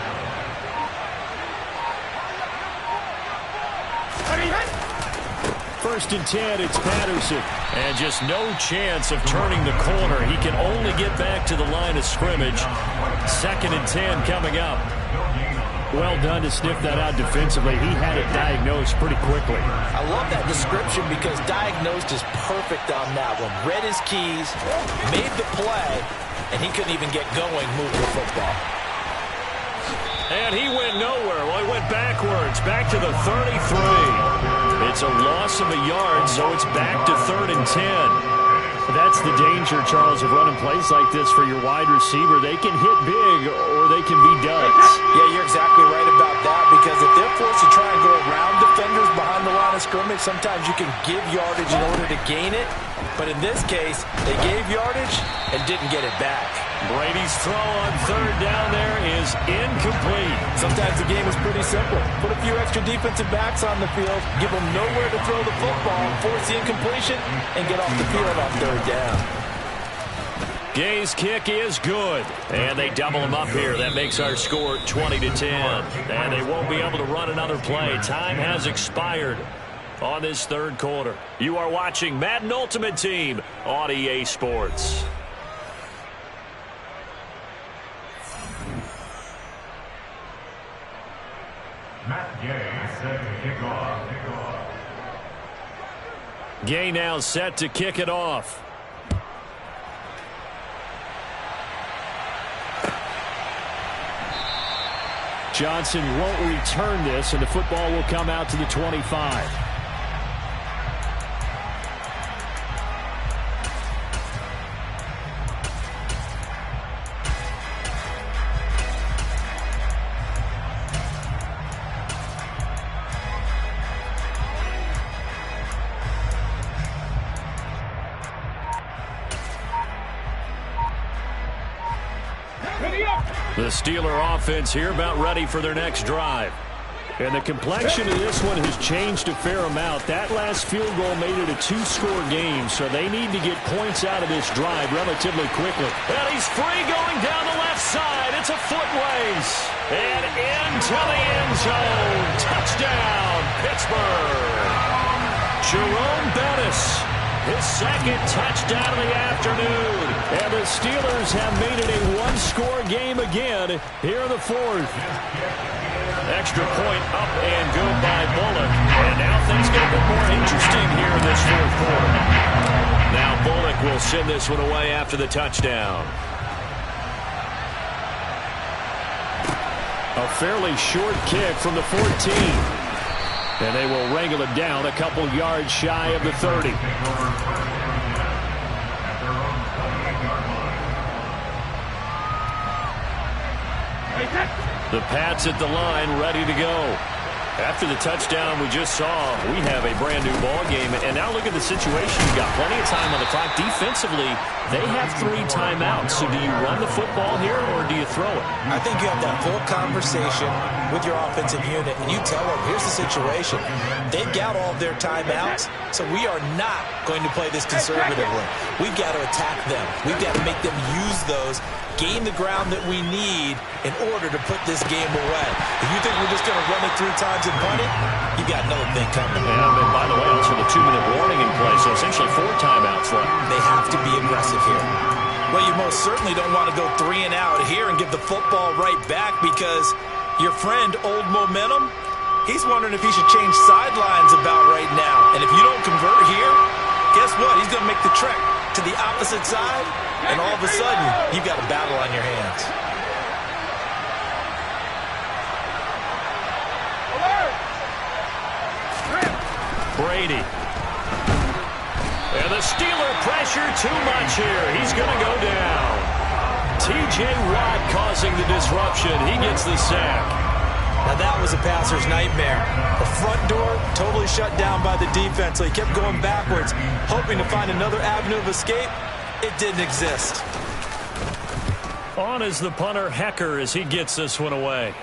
First and 10, it's Patterson. And just no chance of turning the corner. He can only get back to the line of scrimmage. 2nd and 10 coming up. Well done to sniff that out defensively. He had it diagnosed pretty quickly.
I love that description because diagnosed is perfect on that one. Read his keys, made the play, and he couldn't even get going moving the football.
And he went nowhere. Well, he went backwards, back to the 33. It's a loss of a yard, so it's back to 3rd and 10. That's the danger, Charles, of running plays like this for your wide receiver. They can hit big or they can be duds.
Yeah, you're exactly right about that because if they're forced to try and go around defenders behind the line of scrimmage, sometimes you can give yardage in order to gain it. But in this case, they gave yardage and didn't get it back.
Brady's throw on 3rd down there is incomplete.
Sometimes the game is pretty simple. Put a few extra defensive backs on the field, give them nowhere to throw the football, force the incompletion, and get off the field on 3rd down.
Gay's kick is good. And they double him up here. That makes our score 20-10. And they won't be able to run another play. Time has expired on this 3rd quarter. You are watching Madden Ultimate Team on EA Sports.
Matt Gay set to kick off.
Gay now set to kick it off. Johnson won't return this, and the football will come out to the 25. The Steeler offense here about ready for their next drive. And the complexion of this one has changed a fair amount. That last field goal made it a 2-score game, so they need to get points out of this drive relatively quickly. And he's free going down the left side. It's a foot race. And into the end zone. Touchdown, Pittsburgh. Jerome Bettis. His 2nd touchdown of the afternoon. And the Steelers have made it a 1-score game again here in the 4th. Extra point up and good by Bullock. And now things get a bit more interesting here in this 4th quarter. Now Bullock will send this one away after the touchdown. A fairly short kick from the 14. And they will wrangle it down a couple yards shy of the 30. The Pats at the line, ready to go. After the touchdown we just saw, we have a brand-new ball game. And now look at the situation. You've got plenty of time on the clock. Defensively, they have 3 timeouts. So do you run the football here or do you throw it?
I think you have that full conversation with your offensive unit, and you tell them, here's the situation. They've got all of their timeouts, so we are not going to play this conservatively. We've got to attack them. We've got to make them use those, gain the ground that we need in order to put this game away. If you think we're just going to run it 3 times and punt it, you've got another thing coming.
And by the way, also the 2-minute warning in play, so essentially 4 timeouts left.
They have to be aggressive here. Well, you most certainly don't want to go 3 and out here and give the football right back because your friend, Old Momentum, he's wondering if he should change sidelines about right now. And if you don't convert here, guess what? He's going to make the trek to the opposite side, and all of a sudden, you've got a battle on your hands.
Brady. And the Steeler pressure too much here. He's going to go down. T.J. Watt causing the disruption. He gets the sack.
Now that was a passer's nightmare. The front door totally shut down by the defense, so he kept going backwards, hoping to find another avenue of escape. It didn't exist.
On is the punter, Hecker, as he gets this one away.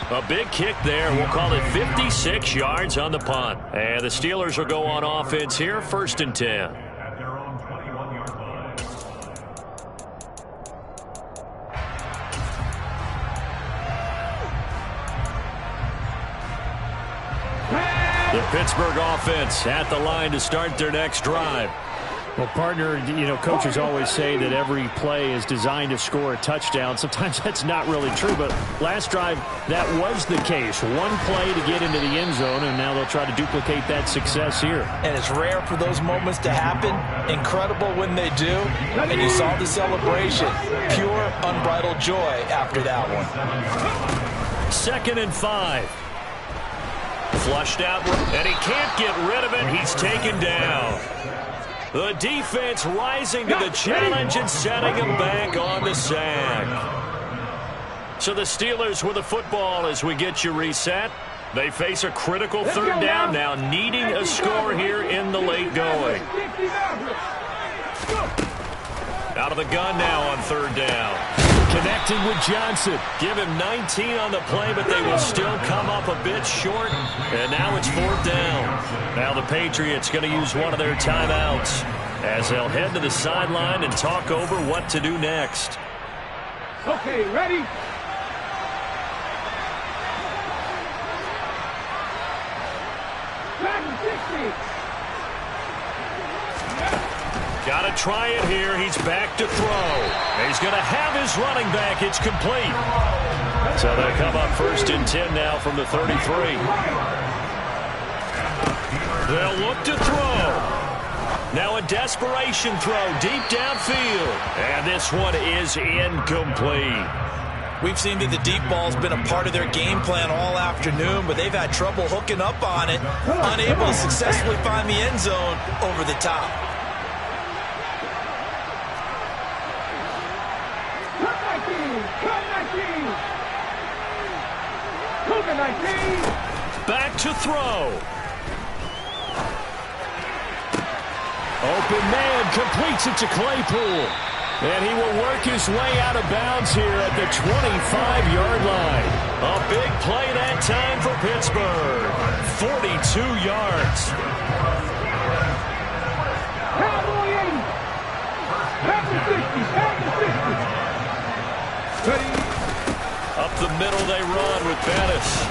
A big kick there. We'll call it 56 yards on the punt. And the Steelers will go on offense here, 1st and 10.
At their own 21-yard line.
The Pittsburgh offense at the line to start their next drive.
Well, partner, you know, coaches always say that every play is designed to score a touchdown. Sometimes that's not really true, but last drive, that was the case. One play to get into the end zone, and now they'll try to duplicate that success here.
And it's rare for those moments to happen. Incredible when they do. And you saw the celebration. Pure, unbridled joy after that one.
2nd and 5. Flushed out, and he can't get rid of it. He's taken down. The defense rising to the challenge and setting him back on the sack. So the Steelers with the football as we get you reset. They face a critical 3rd down now, needing a score here in the late going. Out of the gun now on 3rd down. Connecting with Johnson. Give him 19 on the play, but they will still come up a bit short. And now it's 4th down. Now the Patriots going to use one of their timeouts as they'll head to the sideline and talk over what to do next.
Okay, ready? Back to 60.
Got to try it here. He's back to throw. He's going to have his running back. It's complete. So they come up 1st and 10 now from the 33. They'll look to throw. Now a desperation throw deep downfield. And this one is incomplete.
We've seen that the deep ball's been a part of their game plan all afternoon, but they've had trouble hooking up on it, unable to successfully find the end zone over the top.
Back to throw. Open man completes it to Claypool. And he will work his way out of bounds here at the 25-yard line. A big play that time for Pittsburgh. 42 yards.
Cowboy 80. Back to 60. Back to 60. Ready?
Up the middle they run with Bettis.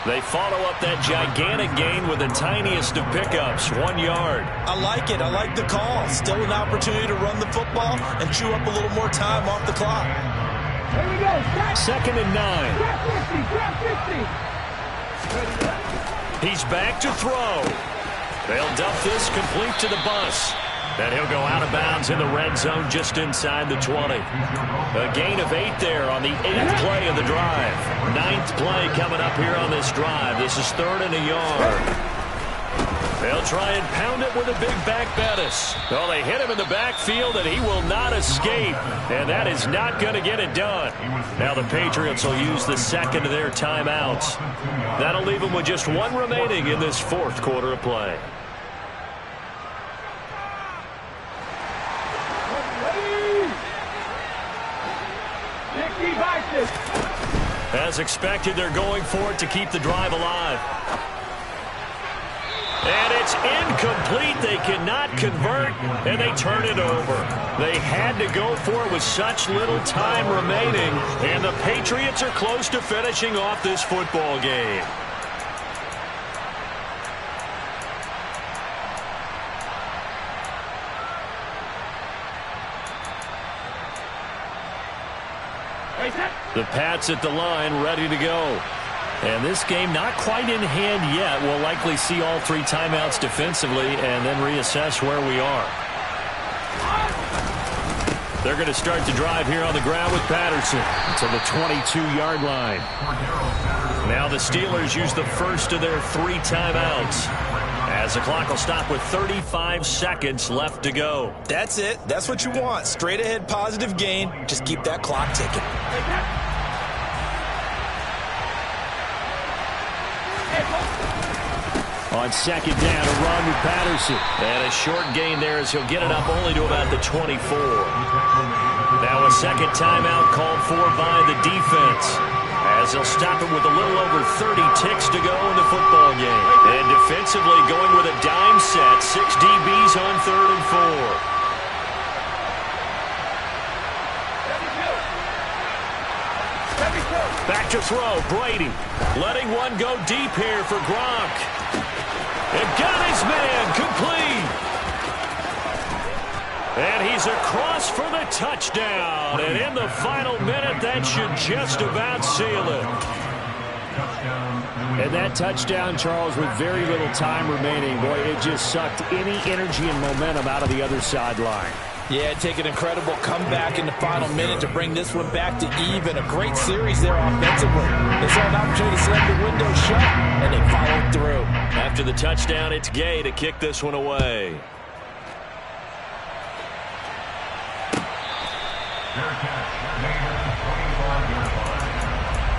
They follow up that gigantic gain with the tiniest of pickups, 1 yard.
I like it. I like the call. Still an opportunity to run the football and chew up a little more time off the clock.
Here we go.
2nd and 9.
Grab 50. Grab 50.
He's back to throw. They'll dump this complete to the bus. And he'll go out of bounds in the red zone just inside the 20. A gain of 8 there on the 8th play of the drive. 9th play coming up here on this drive. This is 3rd and a yard. They'll try and pound it with a big back Bettis. Well, they hit him in the backfield, and he will not escape. And that is not going to get it done. Now the Patriots will use the 2nd of their timeouts. That'll leave them with just 1 remaining in this 4th quarter of play. As expected, they're going for it to keep the drive alive. And it's incomplete. They cannot convert, and they turn it over. They had to go for it with such little time remaining, and the Patriots are close to finishing off this football game. The Pats at the line, ready to go. And this game not quite in hand yet. We'll likely see all 3 timeouts defensively and then reassess where we are. They're going to start the drive here on the ground with Patterson to the 22-yard line. Now the Steelers use the first of their 3 timeouts
As the clock will stop with 35 seconds left to go.
That's it. That's what you want. Straight ahead positive gain. Just keep that clock ticking.
On second down, a run with Patterson. And a short gain there as he'll get it up only to about the 24. Now a second timeout called for by the defense, as they'll stop it with a little over 30 ticks to go in the football game. And defensively going with a dime set, 6 DBs on 3rd and 4. Back to throw, Brady. Letting one go deep here for Gronk. And got his man complete. And he's across for the touchdown. And in the final minute, that should just about seal it.
And that touchdown, Charles, with very little time remaining, boy, it just sucked any energy and momentum out of the other sideline.
Yeah, take an incredible comeback in the final minute to bring this one back to even. A great series there offensively. They saw an opportunity to slam the window shut, and they followed through.
After the touchdown, it's Gay to kick this one away.
Their catch, made at the 25-yard line.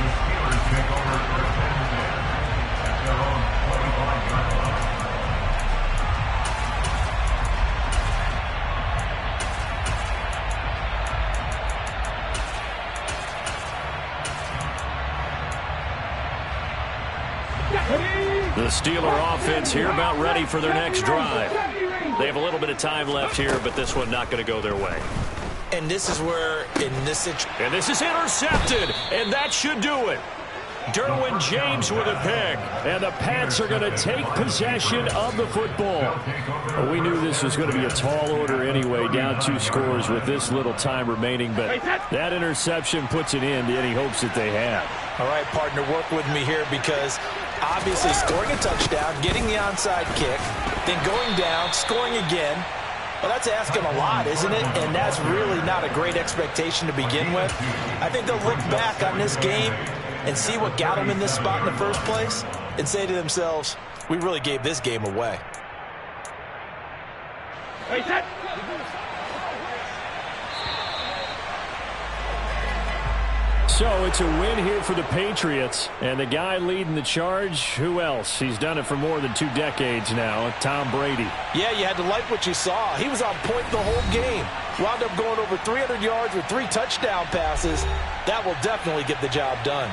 The Steelers take over first and 10 at their own 25-yard line.
The Steeler offense here about ready for their next drive. They have a little bit of time left here, but this one not going to go their way.
And this is where, in this situation...
And this is intercepted, and that should do it. Derwin James with a pick.
And the Pats are going to take possession of the football. Well, we knew this was going to be a tall order anyway, down 2 scores with this little time remaining, but that interception puts an end to any hopes that they have.
All right, partner, work with me here because obviously scoring a touchdown, getting the onside kick, then going down, scoring again. Well, that's asking a lot, isn't it? And that's really not a great expectation to begin with. I think they'll look back on this game and see what got them in this spot in the first place and say to themselves, we really gave this game away.
So it's a win here for the Patriots. And the guy leading the charge, who else? He's done it for more than 2 decades now, Tom Brady.
Yeah, you had to like what you saw. He was on point the whole game. Wound up going over 300 yards with 3 touchdown passes. That will definitely get the job done.